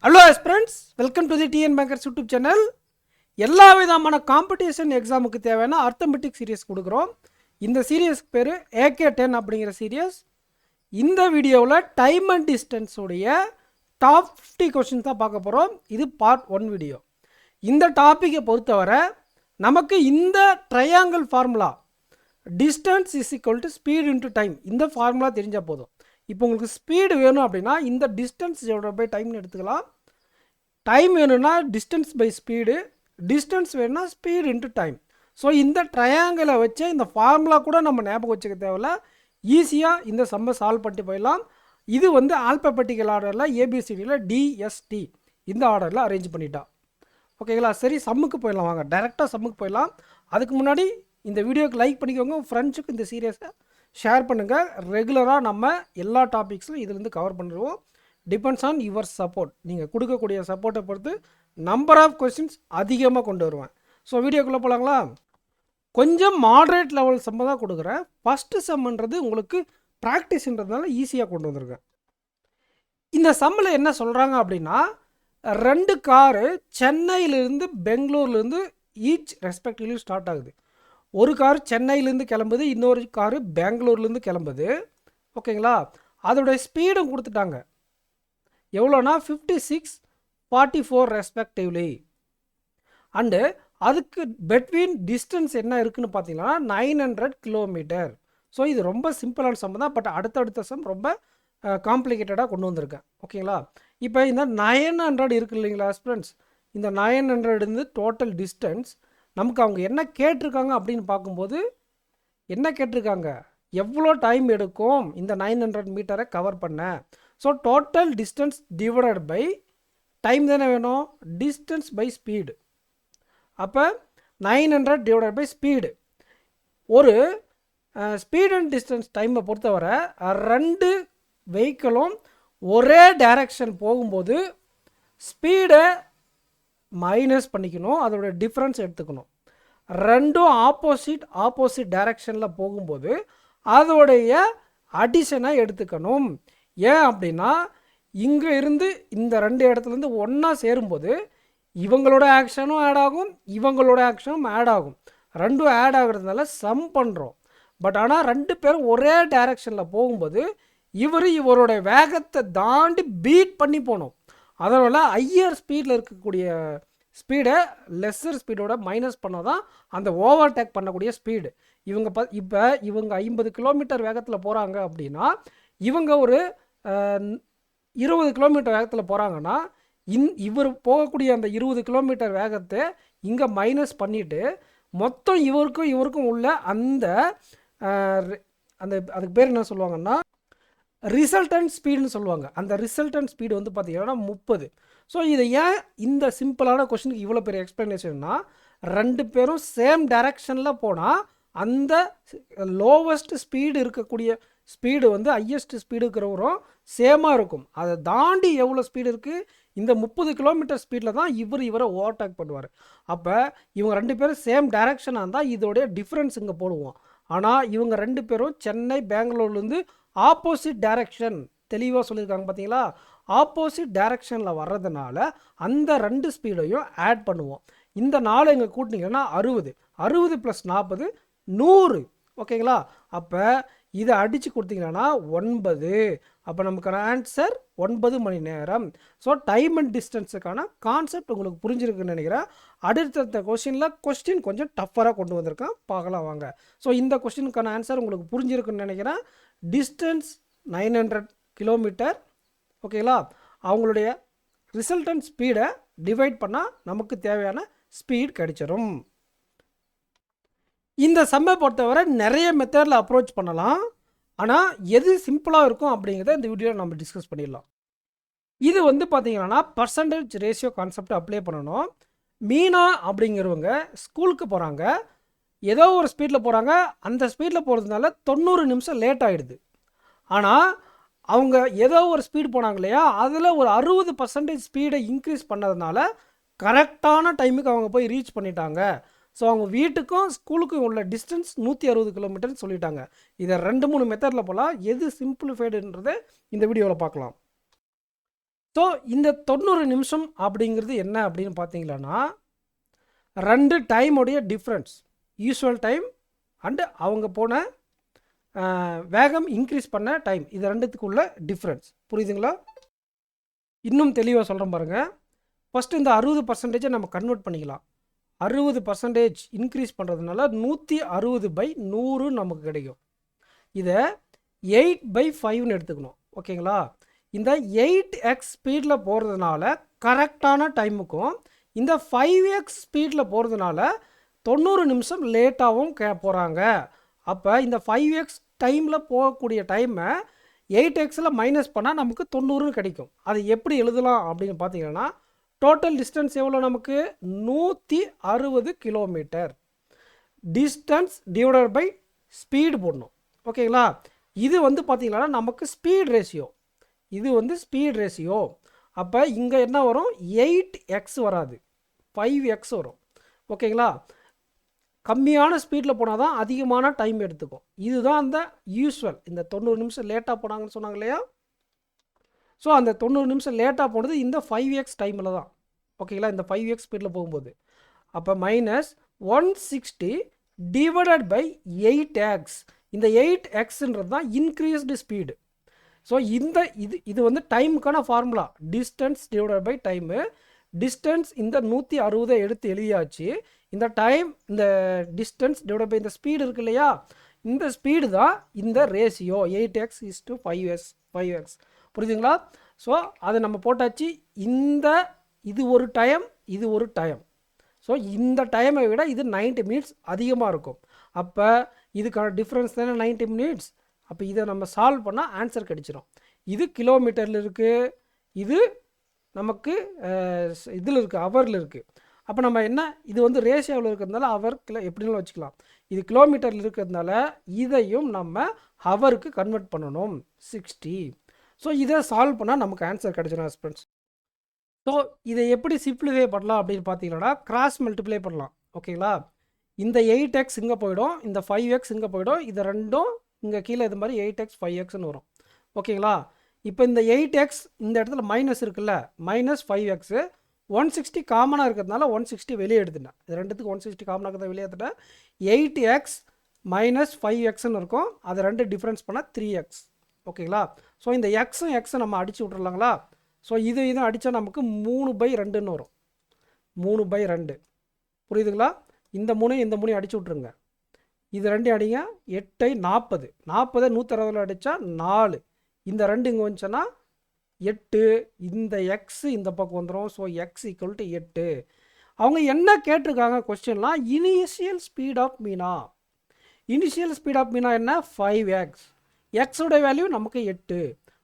Hello friends, welcome to the TN bankers YouTube channel. எல்லா விதமான competition எக்ஸாமுக்கு தேவையான அர்த்தமெட்டிக் சீரியஸ் கொடுக்குறோம். இந்த சீரியஸ்க்கு பேர் AK10 அப்படிங்கிற சீரியஸ். இந்த வீடியோவில் டைம் அண்ட் டிஸ்டன்ஸுடைய டாப் 50 கொஷின்ஸ் தான் பார்க்க போகிறோம். இது பார்ட் 1 வீடியோ. இந்த டாப்பிக்கை பொறுத்தவரை நமக்கு இந்த triangle formula distance is equal to speed into time, இந்த ஃபார்முலா தெரிஞ்சால் போதும். இப்போ உங்களுக்கு ஸ்பீடு வேணும் அப்படின்னா இந்த டிஸ்டன்ஸ் எவ்வளோ பை டைம்னு எடுத்துக்கலாம். டைம் வேணும்னா டிஸ்டன்ஸ் பை ஸ்பீடு, டிஸ்டன்ஸ் வேணும்னா ஸ்பீடு இன்ட்டு டைம். ஸோ இந்த ட்ரையாங்கிளை வச்சு இந்த ஃபார்முலா கூட நம்ம ஞாபகம் வச்சுக்க தேவையில்ல, ஈஸியாக இந்த சம்மை சால்வ் பண்ணிட்டு போயிடலாம். இது வந்து ஆல்பபெட்டிக்கல் ஆர்டரில் ABCDயில் DST இந்த ஆர்டரில் அரேஞ்ச் பண்ணிட்டா. ஓகேங்களா? சரி, சம்முக்கு போயிடலாம். வாங்க டைரெக்டாக சம்முக்கு போயிடலாம். அதுக்கு முன்னாடி இந்த வீடியோக்கு லைக் பண்ணிக்கோங்க, ஃப்ரெண்ட்ஸுக்கு இந்த சீரியஸை ஷேர் பண்ணுங்கள். ரெகுலராக நம்ம எல்லா டாபிக்ஸும் இதுலேருந்து கவர் பண்ணிடுவோம். Depends on your support. நீங்கள் கொடுக்கக்கூடிய சப்போர்ட்டை பொறுத்து நம்பர் ஆஃப் கொஸ்டின்ஸ் அதிகமாக கொண்டு வருவேன். ஸோ வீடியோக்குள்ளே போகலாங்களா? கொஞ்சம் மாடரேட் லெவல் சம்ம தான் கொடுக்குறேன். ஃபஸ்ட்டு சம்ன்றது உங்களுக்கு ப்ராக்டிஸ்ன்றதுனால ஈஸியாக கொண்டு வந்திருக்கேன். இந்த சம்மில் என்ன சொல்கிறாங்க அப்படின்னா, 2 காரு சென்னையிலேருந்து பெங்களூர்லேருந்து ஈச் ரெஸ்பெக்டிவ்லி ஸ்டார்ட் ஆகுது. ஒரு கார் சென்னையிலேருந்து கிளம்புது, இன்னொரு காரு பெங்களூர்லேருந்து கிளம்புது. ஓகேங்களா? அதோடைய ஸ்பீடும் கொடுத்துட்டாங்க. எவ்வளோனா 56, 44 ரெஸ்பெக்டிவ்லி. அண்டு அதுக்கு பெட்வீன் டிஸ்டன்ஸ் என்ன இருக்குதுன்னு பார்த்தீங்கன்னா 900 கிலோமீட்டர். ஸோ இது ரொம்ப சிம்பிளான சம் தான், பட் அடுத்தடுத்த சம் ரொம்ப காம்ப்ளிகேட்டடாக கொண்டு வந்திருக்கேன். ஓகேங்களா? இப்போ இந்த 900 இருக்குது இல்லைங்களா ஃப்ரெண்ட்ஸ், இந்த 900 இருந்து டோட்டல் டிஸ்டன்ஸ் நமக்கு அவங்க என்ன கேட்டிருக்காங்க அப்படின்னு பார்க்கும்போது, என்ன கேட்டிருக்காங்க, எவ்வளோ டைம் எடுக்கும் இந்த 900 மீட்டரை கவர் பண்ண. So total distance divided by time தானே வேணும், டிஸ்டன்ஸ் பை ஸ்பீடு. அப்போ 900 டிவைடட் பை ஸ்பீடு. ஒரு ஸ்பீட் அண்ட் டிஸ்டன்ஸ் டைமை பொறுத்தவரை 2 வெஹிக்கிளும் ஒரே டைரக்ஷன் போகும்போது ஸ்பீடை மைனஸ் பண்ணிக்கணும், அதோட டிஃப்ரென்ஸ் எடுத்துக்கணும். ரெண்டும் ஆப்போசிட் டைரக்ஷனில் போகும்போது அதோடைய அடிஷனை எடுத்துக்கணும். ஏன் அப்படின்னா, இங்கே இருந்து இந்த 2 இடத்துலேருந்து ஒன்றா சேரும்போது இவங்களோட ஆக்ஷனும் ஆட் ஆகும், இவங்களோட ஆக்ஷனும் ஆட் ஆகும். ரெண்டும் ஆட் ஆகிறதுனால சம் பண்ணுறோம். பட் ஆனால் 2 பேரும் ஒரே டைரக்ஷனில் போகும்போது இவரோட வேகத்தை தாண்டி பீட் பண்ணி போகணும். அதனால் ஹையர் ஸ்பீடில் இருக்கக்கூடிய ஸ்பீடை லெஸ்ஸர் ஸ்பீடோட மைனஸ் பண்ணால் தான் அந்த ஓவர்டேக் பண்ணக்கூடிய ஸ்பீடு. இப்போ இவங்க 50 கிலோமீட்டர் வேகத்தில் போகிறாங்க அப்படின்னா, இவங்க ஒரு 20 கிலோமீட்டர் வேகத்தில் போகிறாங்கன்னா இவர் போகக்கூடிய அந்த 20 கிலோமீட்டர் வேகத்தை இங்கே மைனஸ் பண்ணிவிட்டு மொத்தம் இவருக்கும் உள்ள அந்த அதுக்கு பேர் என்ன சொல்லுவாங்கன்னா ரிசல்டன்ட் ஸ்பீடுன்னு சொல்லுவாங்க. அந்த ரிசல்டன்ட் ஸ்பீடு வந்து பார்த்திங்கன்னா 30. ஸோ இதை ஏன் இந்த சிம்பிளான கொஷனுக்கு இவ்வளோ பெரிய எக்ஸ்ப்ளனேஷன்னா, 2 பேரும் சேம் டைரக்ஷனில் போனால் அந்த லோவஸ்ட் ஸ்பீடு இருக்கக்கூடிய ஸ்பீடு வந்து ஹையஸ்ட் ஸ்பீடு இருக்கிறவரும் சேமாக இருக்கும். அதை தாண்டி எவ்வளோ ஸ்பீடு இருக்குது, இந்த 30 கிலோமீட்டர் ஸ்பீடில் தான் இவரை ஓவர்டேக் பண்ணுவார். அப்போ இவங்க 2 பேரும் சேம் டைரக்ஷனாக இருந்தால் இதோடைய டிஃப்ரென்ஸ் இங்கே போடுவோம். ஆனால் இவங்க 2 பேரும் சென்னை பெங்களூர்லேருந்து ஆப்போசிட் டைரக்ஷன், தெளிவாக சொல்லியிருக்காங்க பார்த்தீங்களா, ஆப்போசிட் டைரக்ஷனில் வர்றதுனால அந்த 2 ஸ்பீடையும் ஆட் பண்ணுவோம். இந்த 4 இங்கே கூட்டினீங்கன்னா 60 + 40 100. ஓகேங்களா? அப்போ இதை அடித்து கொடுத்தீங்கன்னா 9. அப்போ நமக்கான ஆன்சர் 9 மணி நேரம். ஸோ டைம் அண்ட் டிஸ்டன்ஸுக்கான கான்செப்ட் உங்களுக்கு புரிஞ்சிருக்குன்னு நினைக்கிறேன். அடுத்த கொஸ்டின் கொஞ்சம் டஃப்பராக கொண்டு வந்திருக்கேன், பார்க்கலாம் வாங்க. ஸோ இந்த கொஸ்டினுக்கான ஆன்சர் உங்களுக்கு புரிஞ்சிருக்குன்னு நினைக்கிறேன். Distance 900 kilometre. ஓகேங்களா? அவங்களுடைய ரிசல்டன்ட் ஸ்பீடை டிவைட் பண்ணால் நமக்கு தேவையான ஸ்பீட் கிடைச்சிடும். இந்த சம்மை பொறுத்தவரை நிறைய மெத்தடில் அப்ரோச் பண்ணலாம், ஆனால் எது சிம்பிளாக இருக்கும் அப்படிங்கிறத இந்த வீடியோவில் நம்ம டிஸ்கஸ் பண்ணிடலாம். இது வந்து பார்த்திங்கன்னா பர்சன்டேஜ் ரேஷியோ கான்செப்ட் அப்ளை பண்ணணும். மீனா அப்படிங்கிறவங்க ஸ்கூலுக்கு போகிறாங்க, ஏதோ ஒரு ஸ்பீடில் போகிறாங்க. அந்த ஸ்பீடில் போகிறதுனால 90 நிமிஷம் லேட் ஆகிடுது. ஆனால் அவங்க ஏதோ ஒரு ஸ்பீடு போனாங்க இல்லையா, அதில் ஒரு 60% ஸ்பீடை இன்க்ரீஸ் பண்ணதுனால கரெக்டான டைமுக்கு அவங்க போய் ரீச் பண்ணிட்டாங்க. ஸோ அவங்க வீட்டுக்கும் ஸ்கூலுக்கும் உள்ள டிஸ்டன்ஸ் 160 கிலோமீட்டர்னு சொல்லிட்டாங்க. இதை 2-3 மெத்தடில் போகலாம். எது சிம்பிளிஃபைடுன்றதை இந்த வீடியோவில் பார்க்கலாம். ஸோ இந்த 90 நிமிஷம் அப்படிங்கிறது என்ன அப்படின்னு பார்த்தீங்களான்னா 2 டைமுடைய டிஃப்ரென்ஸ், யூஸ்வல் டைம் அண்டு அவங்க போன வேகம் இன்க்ரீஸ் பண்ண டைம், இது ரெண்டுத்துக்குள்ள டிஃப்ரென்ஸ். புரியுதுங்களா? இன்னும் தெளிவாக சொல்கிறேன் பாருங்கள். ஃபஸ்ட்டு இந்த 60% நம்ம கன்வெர்ட் பண்ணிக்கலாம். 60% இன்க்ரீஸ் பண்ணுறதுனால 160/100 நமக்கு கிடைக்கும். இதை 8/5ன்னு எடுத்துக்கணும். ஓகேங்களா? இந்த 8x ஸ்பீடில் போகிறதுனால கரெக்டான டைமுக்கும் இந்த 5x ஸ்பீடில் போகிறதுனால 90 நிமிஷம் லேட்டாகவும் போகிறாங்க. அப்போ இந்த 5x டைமில் போகக்கூடிய டைமை 8xல் மைனஸ் பண்ணால் நமக்கு 90ன்னு கிடைக்கும். அது எப்படி எழுதலாம் அப்படின்னு பார்த்தீங்கன்னா, டோட்டல் டிஸ்டன்ஸ் எவ்வளோ நமக்கு 160 kilometre. Distance divided by speed போடணும். ஓகேங்களா? இது வந்து பார்த்தீங்கன்னா நமக்கு ஸ்பீட் ரேஷியோ, இது வந்து ஸ்பீட் ரேஷியோ. அப்போ இங்கே என்ன வரும், 8x வராது, 5x வரும். ஓகேங்களா? கம்மியான ஸ்பீடில் போனால் தான் அதிகமான டைம் எடுத்துக்கும். இதுதான் அந்த யூஸ்வல். இந்த 90 நிமிஷம் லேட்டாக போனாங்கன்னு சொன்னாங்க இல்லையா? ஸோ அந்த 90 நிமிஷம் லேட்டாக போனது இந்த 5x டைமில் தான். ஓகேங்களா? இந்த 5x ஸ்பீடில் போகும்போது. அப்போ -160 டிவைடட் பை 8x. இந்த 8xன்றது தான் இன்க்ரீஸ்டு ஸ்பீடு. ஸோ இது வந்து டைமுக்கான formula, distance divided by time. Distance இந்த 160 எடுத்து எழுதியாச்சு. இந்த டைம், இந்த டிஸ்டன்ஸ் டிவைட் பை இந்த ஸ்பீடு இருக்கு இல்லையா, இந்த ஸ்பீடு தான் இந்த ரேஷியோ 8x/5x. புரியுதுங்களா? ஸோ அதை நம்ம போட்டாச்சு. இது ஒரு டைம், இது ஒரு டைம். ஸோ இந்த டைமை விட இது 90 மினிட்ஸ் அதிகமாக இருக்கும். அப்போ இதுக்கான டிஃப்ரென்ஸ் தானே 90 மினிட்ஸ். அப்போ இதை நம்ம சால்வ் பண்ணால் ஆன்சர் கிடச்சிரும். இது கிலோமீட்டரில் இருக்குது, இது நமக்கு இதில் இருக்குது, ஹவரில் இருக்குது. அப்போ நம்ம என்ன, இது வந்து ரேஷியோவில் இருக்கிறதுனால ஹவர் எப்படினாலும் வச்சுக்கலாம். இது கிலோமீட்டரில் இருக்கிறதுனால இதையும் நம்ம ஹவருக்கு கன்வெர்ட் பண்ணணும், 60. ஸோ இதை சால்வ் பண்ணால் நமக்கு ஆன்சர் கிடச்சிடும் ஃப்ரெண்ட்ஸ். ஸோ இதை எப்படி சிம்பிளிஃபை பண்ணலாம் அப்படின்னு பார்த்தீங்கன்னா, கிராஸ் மல்டிப்ளை பண்ணலாம். ஓகேங்களா? இந்த 8x இங்கே போயிடும், இந்த 5x இங்கே போயிடும், இது ரெண்டும் இங்கே கீழே இது மாதிரி 8x 5xன்னு வரும். ஓகேங்களா? இப்போ இந்த 8x இந்த இடத்துல மைனஸ் இருக்குல்ல, -5x 160 காமனாக இருக்கிறதுனால 160 வெளியே எடுத்துட்டேன். இது ரெண்டுத்துக்கு 160 காமனாக இருக்கிறத வெளியே எடுத்துட்டேன். 8x - 5xன்னு இருக்கும். அதை ரெண்டு டிஃப்ரென்ஸ் பண்ணால் 3x. ஓகேங்களா? ஸோ இந்த எக்ஸும் எக்ஸை நம்ம அடித்து விட்றலாங்களா? ஸோ இதுவும் அடித்தா நமக்கு 3/2ன்னு வரும். 3/2. புரியுதுங்களா? இந்த 3 அடித்து விட்ருங்க. இது ரெண்டையும் அடிங்க. 8 40. 40 160 அடித்தா 4. இந்த 2 இங்கே வந்துச்சுன்னா 8. இந்த எக்ஸ் இந்த பக்கம் வந்துடும். So x = 8. அவங்க என்ன கேட்டிருக்காங்க கொஸ்டின்லாம், initial speed of Meena. Initial speed of Meena என்ன, 5x. எக்ஸோட வேல்யூ நமக்கு 8.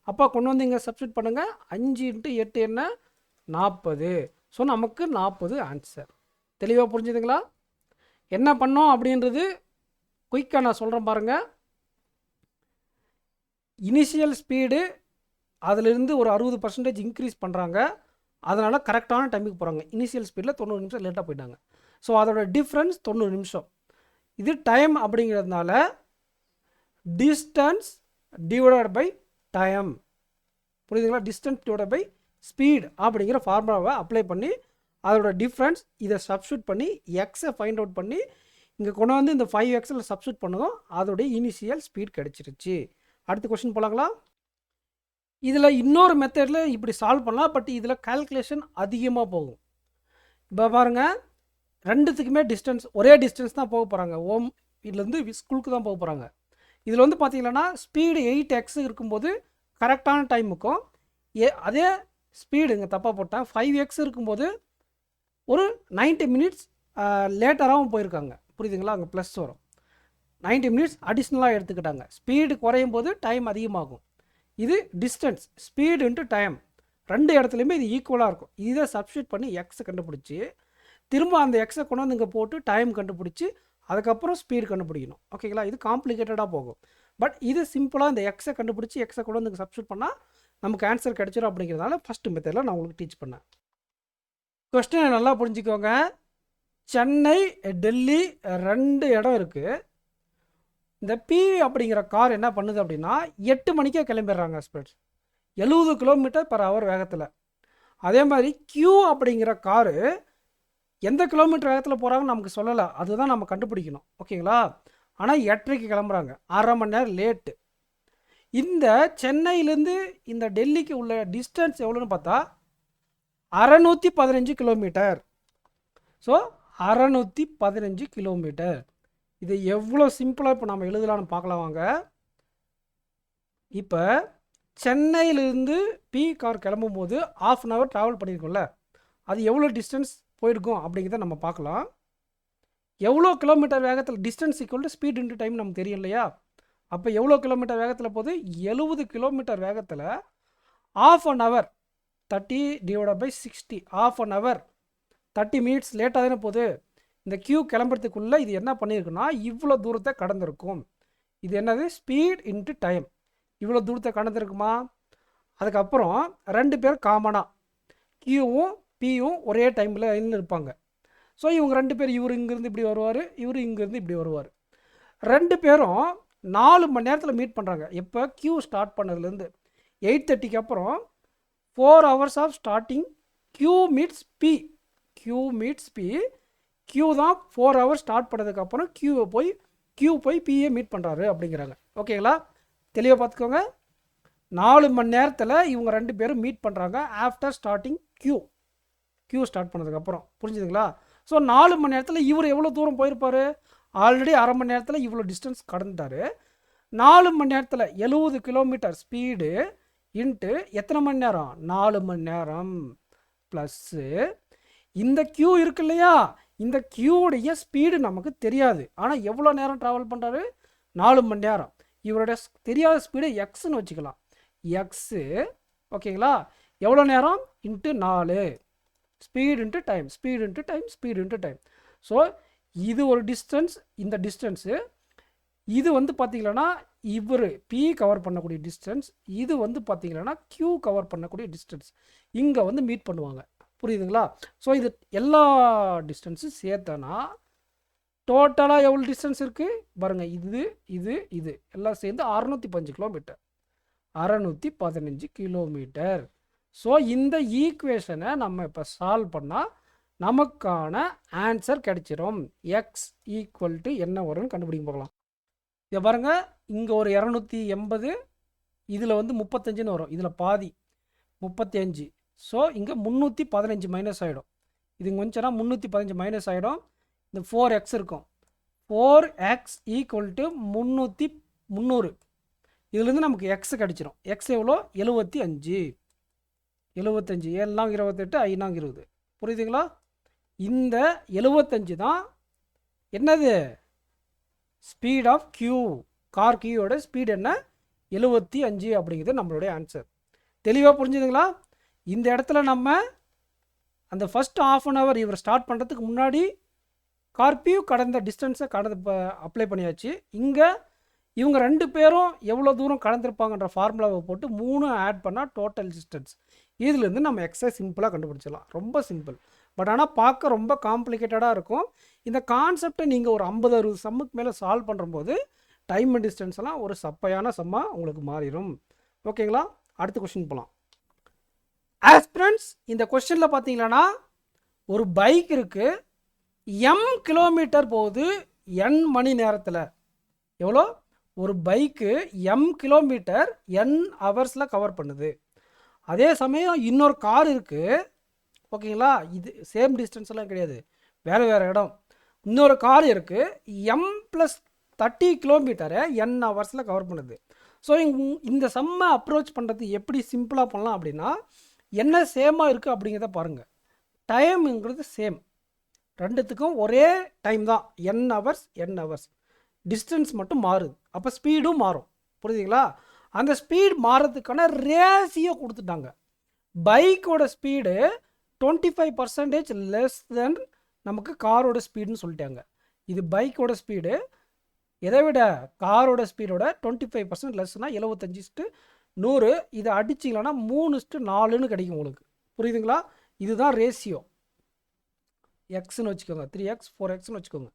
அப்போ கொண்டு வந்து இங்கே சப்ஸ்டிட் பண்ணுங்கள். 5 × 8 என்ன, 40. ஸோ நமக்கு 40 ஆன்சர். தெளிவாக புரிஞ்சுதுங்களா? என்ன பண்ணோம் அப்படின்றது குயிக்காக நான் சொல்கிறேன் பாருங்கள். இனிஷியல் ஸ்பீடு அதிலிருந்து ஒரு 60% இன்க்ரீஸ் பண்ணுறாங்க. அதனால் கரெக்டான டைமுக்கு போகிறாங்க. இனிஷியல் ஸ்பீடில் 90 நிமிஷம் லேட்டாக போயிட்டாங்க. ஸோ அதோட டிஃப்ரென்ஸ் 90 நிமிஷம். இது டைம் அப்படிங்கிறதுனால டிஸ்டன்ஸ் டிவைடட் பை டைம். புரியுதுங்களா? டிஸ்டன்ஸ் டிவைடட் பை ஸ்பீட் அப்படிங்கிற ஃபார்முலாவை அப்ளை பண்ணி அதோட டிஃப்ரென்ஸ் இதை சப்ஸ்டியூட் பண்ணி எக்ஸை ஃபைண்ட் அவுட் பண்ணி இங்கே கொண்டு வந்து இந்த 5xல் சப்ஸ்டியூட் பண்ணதும் அதோடைய இனிஷியல் ஸ்பீட் கிடச்சிருச்சு. அடுத்த கொஸ்டின் போகலாங்களா? இதில் இன்னொரு மெத்தடில் இப்படி சால்வ் பண்ணலாம். பட் இதில் கால்குலேஷன் அதிகமாக போகும். இப்போ பாருங்கள், ரெண்டுத்துக்குமே டிஸ்டன்ஸ் ஒரே டிஸ்டன்ஸ் தான் போக போகிறாங்க. ஓம் இதுலேருந்து ஸ்கூலுக்கு தான் போக போகிறாங்க. இதில் வந்து பார்த்தீங்கன்னா ஸ்பீடு 8x இருக்கும்போது கரெக்டான டைமுக்கும், அதே ஸ்பீடு இங்கே தப்பாக போட்டேன் 5x இருக்கும்போது ஒரு 90 மினிட்ஸ் லேட்டராகவும் போயிருக்காங்க. புரியுதுங்களா? அங்கே ப்ளஸ் வரும். 90 மினிட்ஸ் அடிஷ்னலாக எடுத்துக்கிட்டாங்க. ஸ்பீடு குறையும் போது டைம் அதிகமாகும். இது டிஸ்டன்ஸ், ஸ்பீடு × டைம் ரெண்டு இடத்துலையுமே இது ஈக்குவலாக இருக்கும். இதை சப்ஸ்டியூட் பண்ணி எக்ஸை கண்டுபிடிச்சி திரும்ப அந்த எக்ஸை கொண்டு வந்து இங்கே போட்டு டைம் கண்டுபிடிச்சி அதுக்கப்புறம் ஸ்பீடு கண்டுபிடிக்கணும். ஓகேங்களா? இது காம்ப்ளிகேட்டடாக போகும். பட் இது சிம்பிளாக இந்த எக்ஸை கண்டுபிடிச்சி எக்ஸை கொண்டு வந்து சப்ஸ்டியூட் பண்ணால் நமக்கு ஆன்சர் கிடச்சிடும். அப்படிங்கிறதுனால ஃபஸ்ட்டு மெத்தடில் நான் உங்களுக்கு டீச் பண்ணேன். கொஸ்டினை நல்லா புரிஞ்சுக்கோங்க. சென்னை, டெல்லி 2 இடம் இருக்குது. இந்த பி அப்படிங்கிற கார் என்ன பண்ணுது அப்படின்னா 8 மணிக்கே கிளம்பிடுறாங்க ஸ்பீட்ஸ். 70 km/h வேகத்தில். அதே மாதிரி Q அப்படிங்கிற காரு எந்த கிலோமீட்டர் வேகத்தில் போகிறாங்கன்னு நமக்கு சொல்லலை, அதுதான் நம்ம கண்டுபிடிக்கணும். ஓகேங்களா? ஆனால் 8:30 கிளம்புறாங்க, 1/2 மணி நேரம் லேட்டு. இந்த சென்னையிலேருந்து இந்த டெல்லிக்கு உள்ள டிஸ்டன்ஸ் எவ்வளோன்னு பார்த்தா 615 கிலோமீட்டர். So 615 kilometre. இது எவ்வளோ சிம்பிளாக இப்போ நம்ம எழுதலான்னு பார்க்கலாம் வாங்க. இப்போ சென்னையிலேருந்து பி கார் கிளம்பும் போது 1/2 hour ட்ராவல் பண்ணியிருக்கோம்ல, அது எவ்வளோ டிஸ்டன்ஸ் போயிருக்கும் அப்படிங்கிறத நம்ம பார்க்கலாம். எவ்வளோ கிலோமீட்டர் வேகத்தில், distance equal to speed into time நமக்கு தெரியும் இல்லையா? அப்போ எவ்வளோ கிலோமீட்டர் வேகத்தில் போகுது? 70 கிலோமீட்டர் வேகத்தில் 1/2 hour 30 / 60, 1/2 hour 30 minutes லேட்டாக தானே போகுது. இந்த கியூ கிளம்புறதுக்குள்ளே இது என்ன பண்ணியிருக்குன்னா இவ்வளோ தூரத்தை கடந்திருக்கும். இது என்னது? Speed into time. இவ்வளோ தூரத்தை கடந்திருக்குமா? அதுக்கப்புறம் 2 பேர் காமனாக கியூவும் பியும் ஒரே டைமில் இன்னும் இருப்பாங்க. ஸோ இவங்க 2 பேர், இவர் இங்கேருந்து இப்படி வருவார், இவர் இங்கேருந்து இப்படி வருவார். 2 பேரும் 4 மணி நேரத்தில் மீட் பண்ணுறாங்க. எப்போ? கியூ ஸ்டார்ட் பண்ணதுலேருந்து 8:30க்கு அப்புறம் 4 hours of starting. Q meets P, Q meets P. Q தான் 4 hours ஸ்டார்ட் பண்ணதுக்கப்புறம் கியூ போய் பிஏ மீட் பண்ணுறாரு அப்படிங்கிறாங்க. ஓகேங்களா? தெளிவாக பார்த்துக்கோங்க. 4 மணி நேரத்தில் இவங்க 2 பேரும் மீட் பண்ணுறாங்க ஆஃப்டர் ஸ்டார்டிங் கியூ ஸ்டார்ட் பண்ணதுக்கப்புறம். புரிஞ்சுதுங்களா? ஸோ 4 மணி நேரத்தில் இவர் எவ்வளோ தூரம் போயிருப்பார்? ஆல்ரெடி 1/2 மணி நேரத்தில் இவ்வளோ டிஸ்டன்ஸ் கடந்துட்டார். 4 மணி நேரத்தில் 70 கிலோமீட்டர் ஸ்பீடு இன்ட்டு எத்தனை மணி நேரம்? 4 மணி நேரம் ப்ளஸ்ஸு இந்த கியூ இருக்கு இல்லையா, இந்த கியூடைய ஸ்பீடு நமக்கு தெரியாது. ஆனால் எவ்வளோ நேரம் ட்ராவல் பண்ணுறாரு? 4 மணி நேரம். இவருடைய தெரியாத ஸ்பீடு எக்ஸ்ன்னு வச்சுக்கலாம். எக்ஸு. ஓகேங்களா? எவ்வளோ நேரம்? Into 4. Speed into time, speed into time, speed into time. So இது ஒரு டிஸ்டன்ஸ். இந்த டிஸ்டன்ஸு இது வந்து பார்த்திங்கன்னா இவர் பி கவர் பண்ணக்கூடிய டிஸ்டன்ஸ், இது வந்து பார்த்திங்கன்னா கியூ கவர் பண்ணக்கூடிய டிஸ்டன்ஸ். இங்கே வந்து மீட் பண்ணுவாங்க. புரியுதுங்களா? ஸோ இது எல்லா டிஸ்டன்ஸும் சேர்த்தனா டோட்டலாக எவ்வளோ டிஸ்டன்ஸ் இருக்குது பாருங்கள். இது எல்லாம் சேர்ந்து 615 கிலோமீட்டர். 615 கிலோமீட்டர். ஸோ இந்த ஈக்குவேஷனை நம்ம இப்போ சால்வ் பண்ணால் நமக்கான ஆன்சர் கிடைச்சிரும். எக்ஸ் ஈக்குவல் டு என்ன வரும்னு கண்டுபிடிக்க போகலாம். இதை பாருங்கள், இங்கே ஒரு 280, இதில் வந்து 35ன்னு வரும், இதில் பாதி 35. ஸோ இங்கே 315 மைனஸ் ஆகிடும். இது கொஞ்சம்னா 315 மைனஸ் ஆகிடும். இந்த 4x இருக்கும். 4x equal to 300. இதுலேருந்து நமக்கு எக்ஸ் கிடச்சிரும். எக்ஸ் எவ்வளோ? 75. 75 7 28 5 20. புரியுதுங்களா? இந்த 75 தான் என்னது? Speed of Q. கார் கியூவோட ஸ்பீட் என்ன? 75 அப்படிங்கிறது நம்மளுடைய ஆன்சர். தெளிவாக புரிஞ்சுதுங்களா? இந்த இடத்துல நம்ம அந்த ஃபஸ்ட் 1/2 hour இவர் ஸ்டார்ட் பண்ணுறதுக்கு முன்னாடி கார்பியூ கடந்த டிஸ்டன்ஸை அப்ளை பண்ணியாச்சு. இங்கே இவங்க 2 பேரும் எவ்வளோ தூரம் கடந்திருப்பாங்கன்ற ஃபார்முலாவை போட்டு 3 ஆட் பண்ணால் டோட்டல் டிஸ்டன்ஸ். இதுலேருந்து நம்ம எக்ஸை சிம்பிளாக கண்டுபிடிச்சிடலாம். ரொம்ப சிம்பிள். பட் ஆனால் பார்க்க ரொம்ப காம்ப்ளிகேட்டடாக இருக்கும். இந்த கான்செப்டை நீங்கள் ஒரு 50-60 சம்முக்கு மேலே சால்வ் பண்ணும்போது டைம் அண்ட் டிஸ்டன்ஸ் எல்லாம் ஒரு சப்பையான சம்மாக உங்களுக்கு மாறிடும். ஓகேங்களா? அடுத்த கொஸ்டின் போகலாம். ஆஸ்பிரண்ட்ஸ், இந்த கொஸ்டினில் பார்த்தீங்கன்னா ஒரு பைக் இருக்குது, எம் கிலோமீட்டர் போகுது n மணி நேரத்தில். எவ்வளோ? ஒரு பைக்கு எம் கிலோமீட்டர் n ஹவர்ஸில் கவர் பண்ணுது. அதே சமயம் இன்னொரு கார் இருக்குது. ஓகேங்களா? இது சேம் டிஸ்டன்ஸ் எல்லாம் கிடையாது, வேறு வேறு இடம். இன்னொரு கார் இருக்குது, எம் ப்ளஸ் 30 கிலோமீட்டரை n ஹவர்ஸில் கவர் பண்ணுது. ஸோ இந்த சம்மை அப்ரோச் பண்ணுறது எப்படி சிம்பிளாக பண்ணலாம் அப்படின்னா, என்ன சேமாக இருக்குது அப்படிங்கிறத பாருங்கள். டைமுங்கிறது சேம், ரெண்டுத்துக்கும் ஒரே டைம் தான், n ஹவர்ஸ். டிஸ்டன்ஸ் மட்டும் மாறுது, அப்போ ஸ்பீடும் மாறும். புரியுதுங்களா? அந்த ஸ்பீட் மாறுறதுக்கான ரேஷியோ கொடுத்துட்டாங்க. பைக்கோட ஸ்பீடு 25% லெஸ் தென் நமக்கு காரோட ஸ்பீடுன்னு சொல்லிட்டாங்க. இது பைக்கோட ஸ்பீடு எதை விட காரோட ஸ்பீடோட 25% லெஸ்னா 75/100. இதை அடிச்சிங்களன்னா 3/4ன்னு கிடைக்கும் உங்களுக்கு. புரியுதுங்களா? இதுதான் ரேஷியோ. எக்ஸ்ன்னு வச்சுக்கோங்க, 3x 4xன்னு வச்சுக்கோங்க.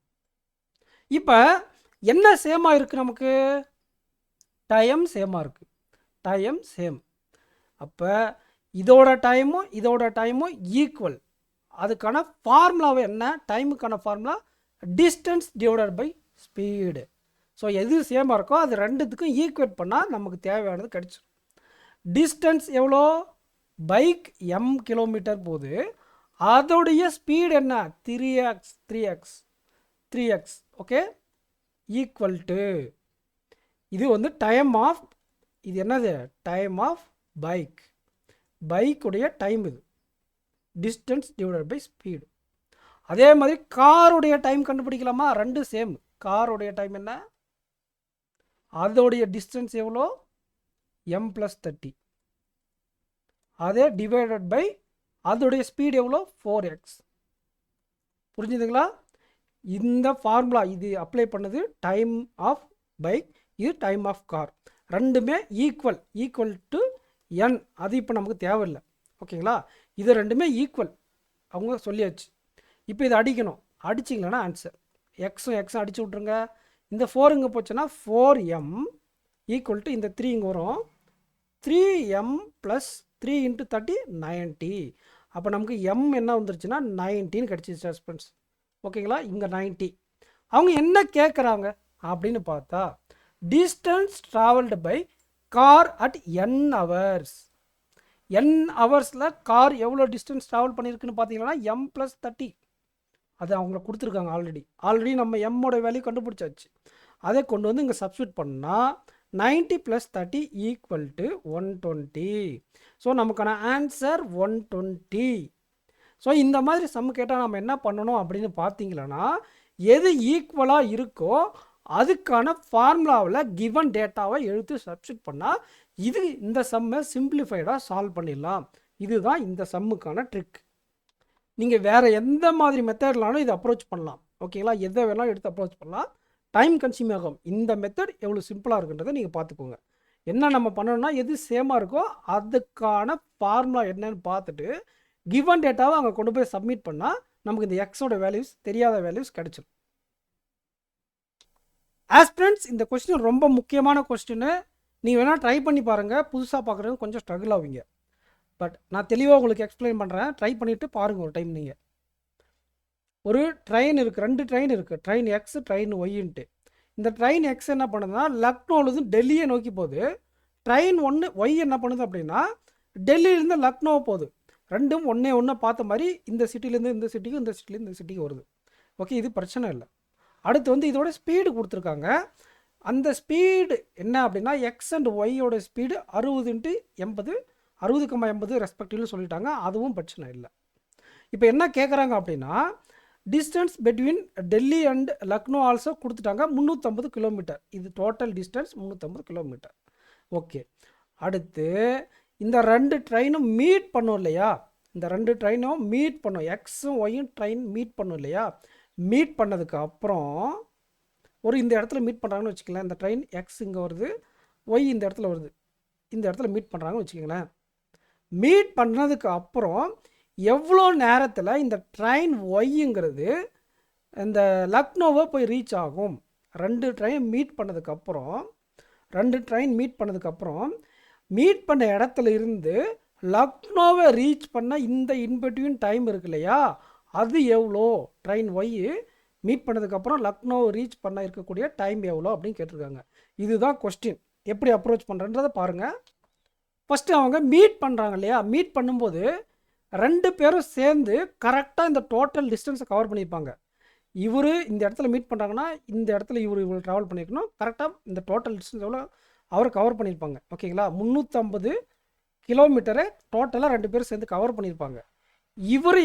இப்போ என்ன சேமாக இருக்குது? நமக்கு டைம் சேமாக இருக்குது. Time same. அப்போ இதோட டைமும் ஈக்குவல். அதுக்கான ஃபார்முலாவை என்ன? டைமுக்கான formula distance divided by speed. So எது சேமாக இருக்கோ அது ரெண்டுத்துக்கும் ஈக்குவேட் பண்ணால் நமக்கு தேவையானது கிடச்சிடும். டிஸ்டன்ஸ் எவ்வளோ? பைக் m கிலோமீட்டர் போகுது, அதோடைய ஸ்பீடு என்ன? 3x. ஓகே, ஈக்குவல் டு இது வந்து டைம் ஆஃப், இது என்னது? டைம் ஆஃப் பைக்குடைய டைம் இது, டிஸ்டன்ஸ் டிவைடட் பை ஸ்பீடு. அதே மாதிரி காருடைய டைம் கண்டுபிடிக்கலாமா? ரெண்டு சேம். காருடைய டைம் என்ன? அதோடைய டிஸ்டன்ஸ் எவ்வளோ? m+30. அதே டிவைடட் பை அதோடைய ஸ்பீடு எவ்வளோ? 4x. புரிஞ்சுதுங்களா? இந்த ஃபார்முலா இது அப்ளை பண்ணது டைம் ஆஃப் பைக், இது டைம் ஆஃப் கார். ரெண்டுமே ஈக்குவல் டு n. அது இப்போ நமக்கு தேவையில்லை. ஓகேங்களா? இது ரெண்டுமே ஈக்குவல் அவங்க சொல்லியாச்சு. இப்போ இதை அடிக்கணும். அடிச்சிங்களா ஆன்சர் எக்ஸும் அடிச்சு விட்ருங்க. இந்த 4 இங்கே போச்சுன்னா 4m ஈக்குவல் டு இந்த 3 இங்கே வரும், 3m + 3 × 30 90. அப்போ நமக்கு m என்ன வந்துருச்சுன்னா 19 கிடச்சிச்சு சஸ்பென்ஸ். ஓகேங்களா? இங்கே 90. அவங்க என்ன கேட்குறாங்க அப்படின்னு பார்த்தா distance travelled by car at n hours. n ஹவர்ஸில் கார் எவ்வளோ டிஸ்டன்ஸ் ட்ராவல் பண்ணியிருக்குன்னு பார்த்தீங்கன்னா m+30. அது அவங்கள கொடுத்துருக்காங்க. ஆல்ரெடி நம்ம எம்மோட வேல்யூ கண்டுபிடிச்சாச்சு. அதை கொண்டு வந்து இங்கே சப்ஸ்டியூட் பண்ணால் 90 + 30 = 120. ஸோ நமக்கான ஆன்சர் 120. ஸோ இந்த மாதிரி சம் கேட்டால் நம்ம என்ன பண்ணணும் அப்படின்னு பார்த்தீங்களன்னா, எது ஈக்குவலாக இருக்கோ அதுக்கான ஃபார்முலாவில் கிவன் டேட்டாவை எடுத்து சப்ஸ்டியூட் பண்ணால் இந்த சம்மை சிம்பிளிஃபைடாக சால்வ் பண்ணிடலாம். இதுதான் இந்த சம்முக்கான ட்ரிக். நீங்கள் வேறு எந்த மாதிரி மெத்தட்லாலும் இதை அப்ரோச் பண்ணலாம். ஓகேங்களா? எதை வேணாலும் எடுத்து அப்ரோச் பண்ணலாம். டைம் கன்சியூம் ஆகும். இந்த மெத்தட் எவ்வளோ சிம்பிளாக இருக்குன்றதை நீங்கள் பார்த்துக்கோங்க. என்ன நம்ம பண்ணணும்னா, எது சேமாக இருக்கோ அதுக்கான ஃபார்முலா என்னன்னு பார்த்துட்டு கிவன் டேட்டாவை அங்கே கொண்டு போய் சப்மிட் பண்ணால் நமக்கு இந்த எக்ஸோட வேல்யூஸ், தெரியாத வேல்யூஸ் கிடச்சிடும். ஆஸ்பிரண்ட்ஸ், இந்த கொஸ்டின் ரொம்ப முக்கியமான கொஸ்டின்னு. நீங்கள் வேணால் ட்ரை பண்ணி பாருங்கள். புதுசாக பார்க்குறவங்க கொஞ்சம் ஸ்ட்ரகிள் ஆவீங்க. பட் நான் தெளிவாக உங்களுக்கு எக்ஸ்பிளைன் பண்ணுறேன். ட்ரை பண்ணிவிட்டு பாருங்கள் ஒரு டைம். நீங்கள் ஒரு ட்ரெயின் இருக்குது, 2 ட்ரெயின் இருக்குது, ட்ரெயின் எக்ஸ், ட்ரெயின் ஒய்ன்ட்டு. இந்த ட்ரெயின் எக்ஸ் என்ன பண்ணுதுன்னா லக்னோவிலேருந்து டெல்லியை நோக்கி போகுது. ட்ரெயின் ஒய் என்ன பண்ணுது அப்படின்னா டெல்லியிலேருந்து லக்னோ போகுது. ரெண்டும் ஒன்றே பார்த்த மாதிரி இந்த சிட்டிலேருந்து இந்த சிட்டிக்கு, இந்த சிட்டிலேருந்து இந்த சிட்டிக்கு வருது. ஓகே, இது பிரச்சனை இல்லை. அடுத்து வந்து இதோட ஸ்பீடு கொடுத்துருக்காங்க. அந்த ஸ்பீடு என்ன அப்படின்னா எக்ஸ் அண்ட் ஒய்யோட ஸ்பீடு 60 × 80, 60,80 ரெஸ்பெக்டிவ்னு சொல்லிட்டாங்க. அதுவும் பிரச்சனை இல்லை. இப்போ என்ன கேட்குறாங்க அப்படின்னா distance between Delhi and Lucknow also கொடுத்துட்டாங்க 350 கிலோமீட்டர். இது டோட்டல் டிஸ்டன்ஸ் 350 கிலோமீட்டர். ஓகே, அடுத்து இந்த 2 ட்ரெயினும் மீட் பண்ணும் இல்லையா? இந்த 2 ட்ரெயினும் மீட் பண்ணும், எக்ஸும் ஒய்யும் ட்ரெயின் மீட் பண்ணும் இல்லையா? மீட் பண்ணதுக்கு அப்புறம் இந்த இடத்துல மீட் பண்ணுறாங்கன்னு வச்சுக்கலாம். இந்த ட்ரெயின் எக்ஸ் இங்கே வருது, ஒய் இந்த இடத்துல வருது, இந்த இடத்துல மீட் பண்ணுறாங்கன்னு வச்சுக்கோங்களேன். மீட் பண்ணதுக்கு அப்புறம் எவ்வளோ நேரத்தில் இந்த ட்ரெயின் ஒய்ங்கிறது இந்த லக்னோவை போய் ரீச் ஆகும்? 2 ட்ரெயின் மீட் பண்ணதுக்கப்புறம் மீட் பண்ண இடத்துல இருந்து லக்னோவை ரீச் பண்ண இந்த இன்பிட்வீன் டைம் இருக்கு இல்லையா? அது எவ்வளோ? ட்ரெயின் ஒய் மீட் பண்ணதுக்கப்புறம் லக்னோவை ரீச் பண்ண இருக்கக்கூடிய டைம் எவ்வளோ அப்படின்னு கேட்டிருக்காங்க. இதுதான் கொஸ்டின். எப்படி அப்ரோச் பண்ணுறன்றதை பாருங்கள். ஃபஸ்ட்டு அவங்க மீட் பண்ணுறாங்க இல்லையா? மீட் பண்ணும்போது 2 பேரும் சேர்ந்து கரெக்டாக இந்த டோட்டல் டிஸ்டன்ஸை கவர் பண்ணியிருப்பாங்க. இவர் இந்த இடத்துல மீட் பண்ணுறாங்கன்னா இந்த இடத்துல இவ்வளோ ட்ராவல் பண்ணியிருக்கணும். கரெக்டாக இந்த டோட்டல் டிஸ்டன்ஸ் எவ்வளோ அவர் கவர் பண்ணியிருப்பாங்க. ஓகேங்களா? 350 கிலோமீட்டரை டோட்டலாக 2 பேரும் சேர்ந்து கவர் பண்ணியிருப்பாங்க. இவர்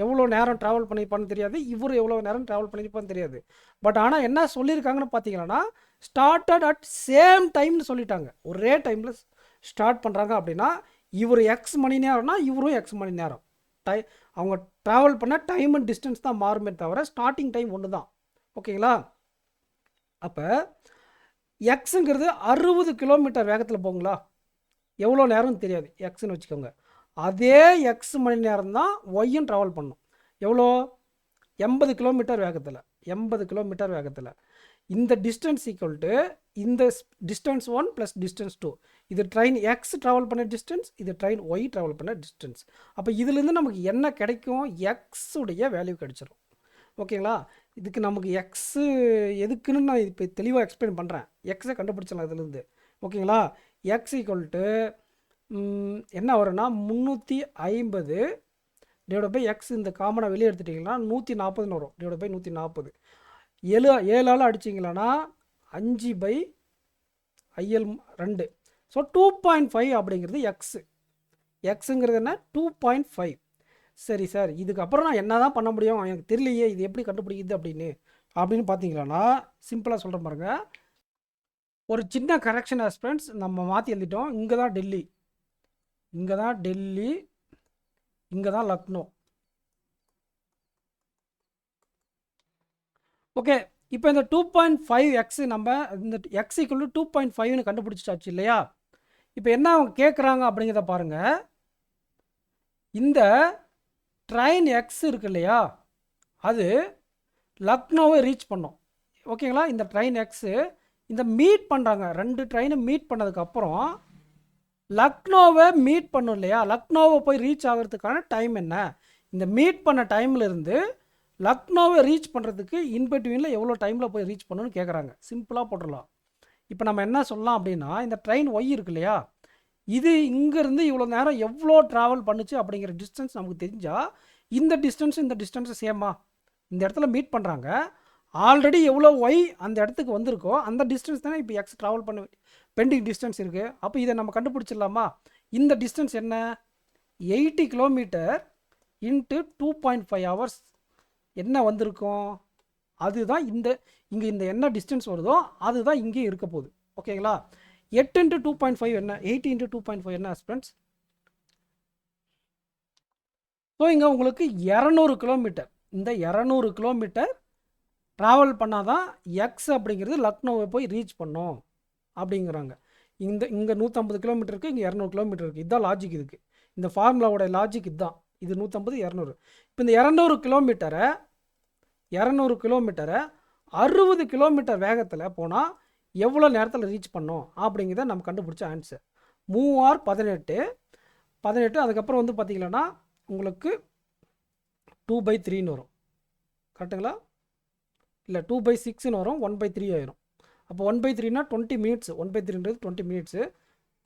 எவ்வளோ நேரம் ட்ராவல் பண்ணியிருப்பான்னு தெரியாது, இவர் எவ்வளோ நேரம் ட்ராவல் பண்ணியிருப்பான்னு தெரியாது. பட் ஆனால் என்ன சொல்லியிருக்காங்கன்னு பார்த்தீங்கன்னா ஸ்டார்டட் அட் சேம் டைம்னு சொல்லிட்டாங்க. ஒரே டைமில் ஸ்டார்ட் பண்ணுறாங்க அப்படின்னா இவர் எக்ஸ் மணி நேரம்னா இவரும் எக்ஸ் மணி நேரம். அவங்க ட்ராவல் பண்ண டைம் அண்ட் டிஸ்டன்ஸ் தான் மாறுமே தவிர ஸ்டார்டிங் டைம் ஒன்று தான். ஓகேங்களா? அப்போ எக்ஸுங்கிறது 60 கிலோமீட்டர் வேகத்தில் போங்களா? எவ்வளோ நேரம்னு தெரியாது, எக்ஸ்ன்னு வச்சுக்கோங்க. அதே எக்ஸ் மணி நேரம் தான் ஒய்யும் ட்ராவல் பண்ணும். எவ்வளோ? 80 கிலோமீட்டர் வேகத்தில். இந்த டிஸ்டன்ஸ் ஈக்குவல் டு இந்த டிஸ்டன்ஸ் 1 ப்ளஸ் டிஸ்டன்ஸ் 2. இது ட்ரெயின் எக்ஸ் ட்ராவல் பண்ண டிஸ்டன்ஸ், இது ட்ரெயின் ஒய் ட்ராவல் பண்ண டிஸ்டன்ஸ். அப்போ இதுலேருந்து நமக்கு என்ன கிடைக்கும்? எக்ஸுடைய வேல்யூ கிடைச்சிரும். ஓகேங்களா? இதுக்கு நமக்கு எக்ஸு எதுக்குன்னு நான் இப்போ தெளிவாக எக்ஸ்பிளைன் பண்ணுறேன். எக்ஸை கண்டுபிடிச்சலாம் இதுலேருந்து. ஓகேங்களா? எக்ஸ் ஈக்குவல் டு என்ன வரும்னா 350 டிவைட் பை எக்ஸ். இந்த காமனாக வெளியே எடுத்துட்டிங்கன்னா 140 வரும். டிவைட் பை 140 7ஆல் அடிச்சிங்களன்னா 5/IL2. ஸோ 2.5 அப்படிங்கிறது எக்ஸு. எக்ஸுங்கிறது என்ன? 2.5. சரி சார், இதுக்கப்புறம் நான் என்ன தான் பண்ண முடியும்? எனக்கு தெரியலையே, இது எப்படி கண்டுபிடிக்குது அப்படின்னு பார்த்தீங்களா, சிம்பிளாக சொல்கிறேன் பாருங்கள். ஒரு சின்ன கரெக்ஷன் ஆஸ்பிரண்ட்ஸ், நம்ம மாற்றி எழுதிட்டோம். இங்கே தான் டெல்லி, இங்கே தான் டெல்லி, இங்கே தான் லக்னோ. ஓகே, இப்போ இந்த 2.5 எக்ஸ் நம்ம இந்த எக்ஸ் ஈக்குவல் டு 2.5ன்னு கண்டுபிடிச்சாச்சு இல்லையா? இப்போ என்ன அவங்க கேட்குறாங்க அப்படிங்கிறத பாருங்கள். இந்த ட்ரெயின் எக்ஸ் இருக்கு இல்லையா, அது லக்னோவை ரீச் பண்ணோம். ஓகேங்களா? இந்த ட்ரெயின் எக்ஸு இந்த மீட் பண்ணுறாங்க. 2 ட்ரெயினை மீட் பண்ணதுக்கப்புறம் லக்னோவை மீட் பண்ணும் இல்லையா, லக்னோவை போய் ரீச் ஆகிறதுக்கான டைம் என்ன? இந்த மீட் பண்ண டைம்லேருந்து லக்னோவை ரீச் பண்ணுறதுக்கு இன்பிட்வீனில் எவ்வளோ டைமில் போய் ரீச் பண்ணணும்னு கேட்குறாங்க. சிம்பிளாக போட்டுடலாம். இப்போ நம்ம என்ன சொல்லலாம் அப்படின்னா, இந்த ட்ரெயின் ஒய் இருக்கு இல்லையா, இது இங்கேருந்து இவ்வளோ நேரம் எவ்வளோ ட்ராவல் பண்ணுச்சு அப்படிங்கிற டிஸ்டன்ஸ் நமக்கு தெரிஞ்சால், இந்த டிஸ்டன்ஸு சேமா? இந்த இடத்துல மீட் பண்ணுறாங்க. ஆல்ரெடி எவ்வளோ ஒய் அந்த இடத்துக்கு வந்திருக்கோ அந்த டிஸ்டன்ஸ் தானே இப்போ எக்ஸ் ட்ராவல் பண்ண பெண்டிங் டிஸ்டன்ஸ் இருக்குது. அப்போ இதை நம்ம கண்டுபிடிச்சிடலாமா? இந்த டிஸ்டன்ஸ் என்ன? 80 கிலோமீட்டர் இன்ட்டு 2.5 ஹவர்ஸ் என்ன வந்திருக்கும்? அதுதான் இங்கே இந்த என்ன டிஸ்டன்ஸ் வருதோ அதுதான் இங்கே இருக்க போகுது. ஓகேங்களா? 8 × 2.5 என்ன? 80 × 2.5 என்ன ஃப்ரெண்ட்ஸ்? ஸோ இங்கே உங்களுக்கு 200 கிலோமீட்டர். இந்த 200 கிலோமீட்டர் ட்ராவல் பண்ணால் தான் எக்ஸ் அப்படிங்கிறது லக்னோவை போய் ரீச் பண்ணோம் அப்படிங்கிறாங்க. இங்கே 150 கிலோமீட்டர் இருக்குது, இங்கே 200 கிலோமீட்டர் இருக்குது. இதுதான் லாஜிக். இதுக்கு இந்த ஃபார்முலாவோட லாஜிக் இதுதான். இது 150, 200. இப்போ இந்த 200 கிலோமீட்டரை 60 கிலோமீட்டர் வேகத்தில் போனால் எவ்வளோ நேரத்தில் ரீச் பண்ணோம் அப்படிங்கிறத நம்ம கண்டுபிடிச்ச ஆன்சர். 3×18 அதுக்கப்புறம் வந்து பார்த்திங்கன்னா உங்களுக்கு 2/3ன்னு வரும். கரெக்டுங்களா? இல்லை 2/6ன்னு வரும். 1/3 ஆயிரும். அப்போ 1/3னா 20 மினிட்ஸ். 1/3ன்றது 20 மினிட்ஸு.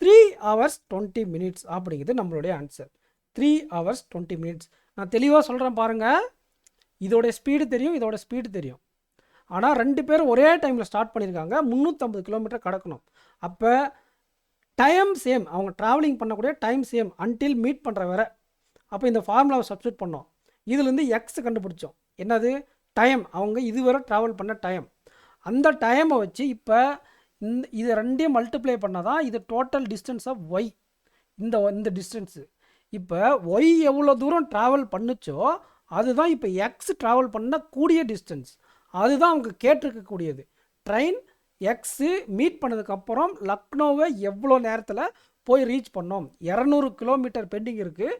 3 hours 20 minutes அப்படிங்கிறது நம்மளுடைய ஆன்சர். 3 hours 20 minutes. நான் தெளிவாக சொல்கிறேன் பாருங்கள். இதோட ஸ்பீடு தெரியும், இதோட ஸ்பீடு தெரியும். ஆனால் 2 பேரும் ஒரே டைமில் ஸ்டார்ட் பண்ணியிருக்காங்க. 350 கிலோமீட்டர் கடக்கணும். அப்போ டைம் சேம், அவங்க ட்ராவலிங் பண்ணக்கூடிய டைம் சேம் அன்டில் மீட் பண்ணுற வரை. அப்போ இந்த ஃபார்முலாவை சப்ஸ்டியூட் பண்ணோம். இதுலேருந்து எக்ஸ் கண்டுபிடிச்சோம். என்னது? டைம். அவங்க இதுவரை ட்ராவல் பண்ண டைம். அந்த டைமை வச்சு இப்போ இது 2ஐயும் மல்டிப்ளை பண்ணால் தான் இது டோட்டல் டிஸ்டன்ஸ் ஆஃப் ஒய். இந்த டிஸ்டன்ஸு இப்போ ஒய் எவ்வளோ தூரம் ட்ராவல் பண்ணுச்சோ அதுதான் இப்போ எக்ஸ் ட்ராவல் பண்ணக்கூடிய டிஸ்டன்ஸ். அதுதான் அவங்க கேட்டிருக்கக்கூடியது. ட்ரெயின் எக்ஸு மீட் பண்ணதுக்கப்புறம் லக்னோவை எவ்வளோ நேரத்தில் போய் ரீச் பண்ணோம்? 200 கிலோமீட்டர் பெண்டிங் இருக்குது.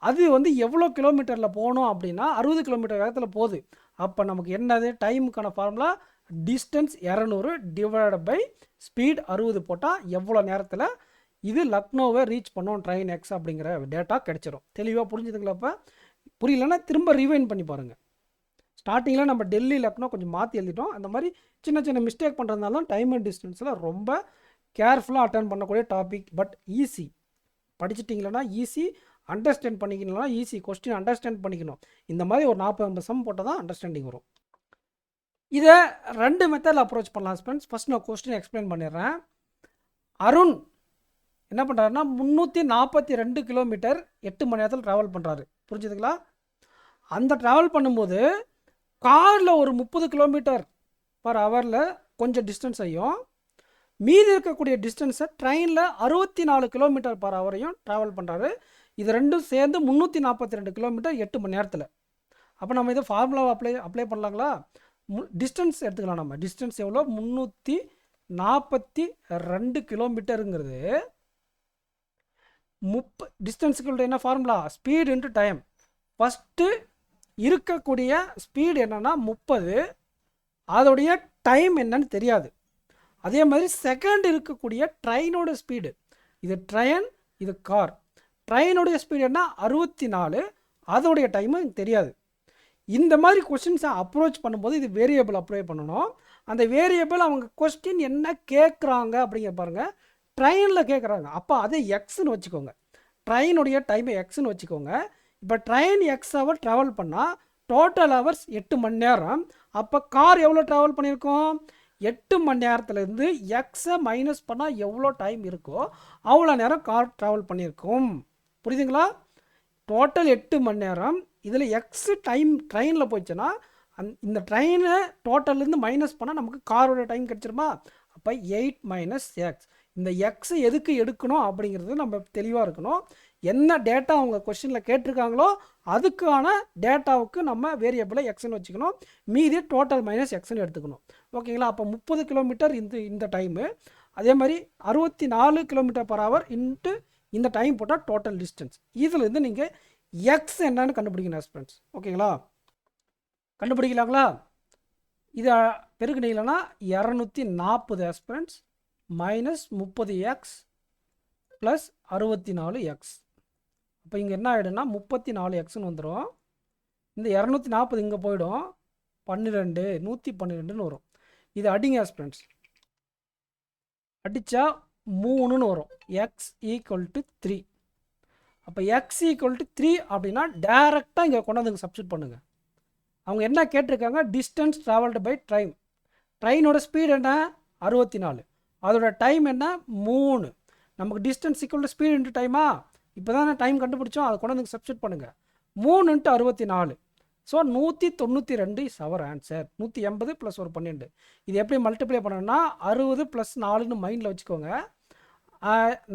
அது வந்து எவ்வளோ கிலோமீட்டரில் போகணும் அப்படின்னா 60 கிலோமீட்டர் வேகத்தில் போகுது. அப்போ நமக்கு என்னது? டைமுக்கான formula distance 200 divide by speed 60 போட்டால் எவ்வளோ நேரத்தில் இது லக்னோவை ரீச் பண்ணோம் ட்ரெயின் எக்ஸ் அப்படிங்கிற டேட்டா கிடச்சிரும். தெளிவாக புரிஞ்சுதுங்களா? இப்போ புரியலன்னா திரும்ப ரீவைண்ட் பண்ணி பாருங்கள். ஸ்டார்டிங்கில் நம்ம டெல்லி லக்னோ கொஞ்சம் மாற்றி எழுதிட்டோம். அந்த மாதிரி சின்ன சின்ன மிஸ்டேக் பண்ணுறதுனால தான் டைம் அண்ட் டிஸ்டன்ஸில் ரொம்ப கேர்ஃபுல்லாக அட்டன் பண்ணக்கூடிய டாபிக். But easy. படிச்சிட்டிங்களன்னா ஈஸி, அண்டர்ஸ்டாண்ட் பண்ணிக்கணும்னா ஈஸி. கொஸ்டின் அண்டர்ஸ்டாண்ட் பண்ணிக்கணும். இந்த மாதிரி ஒரு 40-50 சம் போட்டால் தான் அண்டர்ஸ்டாண்டிங் வரும். இதை 2 மெத்தடில் அப்ரோச் பண்ணலாம் ஃப்ரெண்ட்ஸ். ஃபஸ்ட் நான் கொஸ்டின் எக்ஸ்பிளைன் பண்ணிடுறேன். அருண் என்ன பண்ணுறாருன்னா 342 கிலோமீட்டர் 8 மணி நேரத்தில் ட்ராவல் பண்ணுறாரு. புரிஞ்சுதுங்களா? அந்த ட்ராவல் பண்ணும்போது காரில் ஒரு 30 கிலோமீட்டர் பர் ஹவரில் கொஞ்சம் டிஸ்டன்ஸ் ஆகியும், மீதி இருக்கக்கூடிய டிஸ்டன்ஸை ட்ரெயினில் 64 கிலோமீட்டர் பர் ஹவரையும் ட்ராவல் பண்ணுறாரு. இது ரெண்டும் சேர்ந்து 342 கிலோமீட்டர் 8 மணி நேரத்தில். அப்போ நம்ம இதை ஃபார்முலாவை அப்ளை பண்ணலாங்களா? டிஸ்டன்ஸ் எடுத்துக்கலாம். நம்ம டிஸ்டன்ஸ் எவ்வளோ? 342 கிலோமீட்டருங்கிறது டிஸ்டன்ஸுக்கு என்ன formula? Speed into time. First இருக்கக்கூடிய ஸ்பீடு என்னென்னா 30, அதோடைய டைம் என்னன்னு தெரியாது. அதே மாதிரி செகண்ட் இருக்கக்கூடிய ட்ரெயினோட ஸ்பீடு, இது ட்ரெயின், இது கார். ட்ரெயினுடைய ஸ்பீடு என்ன 64, அதோடைய டைமு தெரியாது. இந்த மாதிரி கொஸ்டின்ஸை அப்ரோச் பண்ணும்போது இது வேரியபிள் அப்ளை பண்ணணும். அந்த வேரியபிள் அவங்க கொஸ்டின் என்ன கேட்குறாங்க அப்படிங்கிற பாருங்கள், ட்ரெயினில் கேட்குறாங்க, அப்போ அதை எக்ஸ்ன்னு வச்சுக்கோங்க. ட்ரெயினுடைய டைமை எக்ஸ்ன்னு வச்சுக்கோங்க. இப்போ ட்ரெயின் எக்ஸ் ஹவர் ட்ராவல் பண்ணால் டோட்டல் ஹவர்ஸ் 8 மணி நேரம். அப்போ கார் எவ்வளோ ட்ராவல் பண்ணியிருக்கோம்? 8 மணி நேரத்துலேருந்து எக்ஸை மைனஸ் பண்ணால் எவ்வளோ டைம் இருக்கோ அவ்வளோ நேரம் கார் ட்ராவல் பண்ணியிருக்கோம். புரியுதுங்களா? டோட்டல் 8 மணி நேரம். இதில் எக்ஸ் டைம் ட்ரெயினில் போயிடுச்சுன்னா இந்த ட்ரெயினை டோட்டல்லேருந்து மைனஸ் பண்ணால் நமக்கு காரோட டைம் கிடச்சிருமா? அப்போ 8 மைனஸ் எக்ஸ். இந்த எக்ஸ் எதுக்கு எடுக்கணும் அப்படிங்கிறது நம்ம தெளிவாக இருக்கணும். என்ன டேட்டா அவங்க கொஸ்டினில் கேட்டிருக்காங்களோ அதுக்கான டேட்டாவுக்கு நம்ம வேரியபிளை எக்ஸ்ன்னு வச்சுக்கணும். மீதி டோட்டல் மைனஸ் எக்ஸ்ன்னு எடுத்துக்கணும். ஓகேங்களா? அப்போ 30 கிலோமீட்டர் இந்த டைமு. அதே மாதிரி 64 கிலோமீட்டர் பர் ஹவர் இன்ட்டு இந்த டைம் போட்டால் டோட்டல் டிஸ்டன்ஸ். இதுலேருந்து நீங்கள் எக்ஸ் என்னன்னு கண்டுபிடிக்கணும் ஃப்ரெண்ட்ஸ். ஓகேங்களா? கண்டுபிடிக்கலாங்களா? இதை பெருக்கினீங்கன்னா 240 friends minus 30x plus 64x. அப்போ இங்கே என்ன ஆகிடும்னா 34xன்னு வந்துடும். இந்த 240 இங்கே போயிடும், 112 வரும். இது அடிங்க ஃப்ரெண்ட்ஸ், அடித்தா 3ன்னு வரும். X equal to 3. அப்போ எக்ஸ் ஈக்குவல் டு 3 அப்படின்னா டேரெக்டாக இங்கே கொண்டாந்துங்க சப்ஸ்டியூட் பண்ணுங்கள். அவங்க என்ன கேட்டிருக்காங்க? Distance travelled by train. ட்ரெயினோட ஸ்பீடு என்ன? 64. அதோட டைம் என்ன? 3. நமக்கு distance equal to speed into டைமா? இப்போ தான் டைம் கண்டுபிடிச்சோம், அதை கொண்டாந்து சப்ஸ்டியூட் பண்ணுங்கள். 3 into 64. So 192 is our answer. 180 plus ஒரு 12. இது எப்படி மல்டிப்ளை பண்ணணும்னா 60 ப்ளஸ் 4ன்னு மைண்டில் வச்சுக்கோங்க.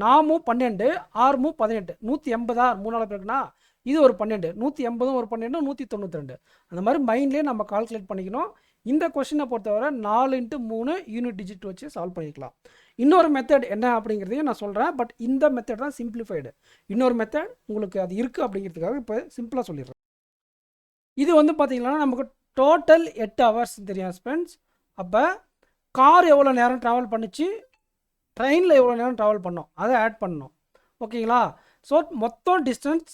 4 12, 6 18, 180 3 பேருக்குன்னா இது ஒரு 12, 180 ஒரு 12, 192. அந்த மாதிரி மைண்ட்லேயே நம்ம கால்குலேட் பண்ணிக்கணும். இந்த கொஸ்டினை பொறுத்தவரை 4 இன்ட்டு 3 யூனிட் டிஜிட் வச்சு சால்வ் பண்ணிக்கலாம். இன்னொரு மெத்தட் என்ன அப்படிங்கிறதையும் நான் சொல்கிறேன், பட் இந்த மெத்தட் தான் சிம்பிளிஃபைடு. இன்னொரு மெத்தட் உங்களுக்கு அது இருக்குது அப்படிங்கிறதுக்காக இப்போ சிம்பிளாக சொல்லிடுறேன். இது வந்து பார்த்திங்கன்னா நமக்கு டோட்டல் 8 ஹவர்ஸ் தெரியும் ஃப்ரெண்ட்ஸ். அப்போ கார் எவ்வளோ நேரம் ட்ராவல் பண்ணிச்சு, ட்ரெயினில் எவ்வளோ நேரம் ட்ராவல் பண்ணோம், அதை ஆட் பண்ணணும். ஓகேங்களா? ஸோ மொத்தம் டிஸ்டன்ஸ்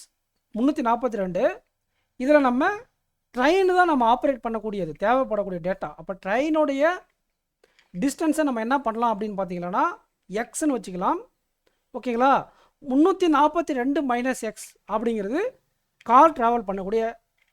342. இதில் நம்ம ட்ரெயின் தான் நம்ம ஆப்ரேட் பண்ணக்கூடியது, தேவைப்படக்கூடிய டேட்டா. அப்போ ட்ரெயினுடைய டிஸ்டன்ஸை நம்ம என்ன பண்ணலாம் அப்படின்னு பார்த்தீங்கன்னா எக்ஸ்ன்னு வச்சுக்கலாம். ஓகேங்களா? 342 மைனஸ் எக்ஸ் அப்படிங்கிறது கார் ட்ராவல் பண்ணக்கூடிய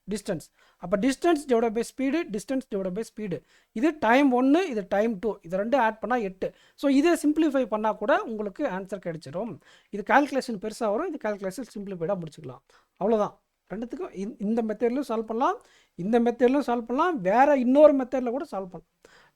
டிஸ்டன்ஸ். அப்போ distance divide by speed, distance divide by speed. இது டைம் 1, இது டைம் 2, இது ரெண்டு ஆட் பண்ணால் 8. ஸோ இதை சிம்பிளிஃபை பண்ணால் கூட உங்களுக்கு ஆன்சர் கிடைச்சிடும். இது கால்குலேஷன் பெருசாக வரும், இது கால்குலேஷன் சிம்பிளிஃபைடாக முடிச்சுக்கலாம். அவ்வளோதான். ரெண்டுத்துக்கும் இந்த மெத்தட்லையும் சால்வ் பண்ணலாம், இந்த மெத்தட்லையும் சால்வ் பண்ணலாம், வேறு இன்னொரு மெத்தடில் கூட சால்வ் பண்ணலாம்.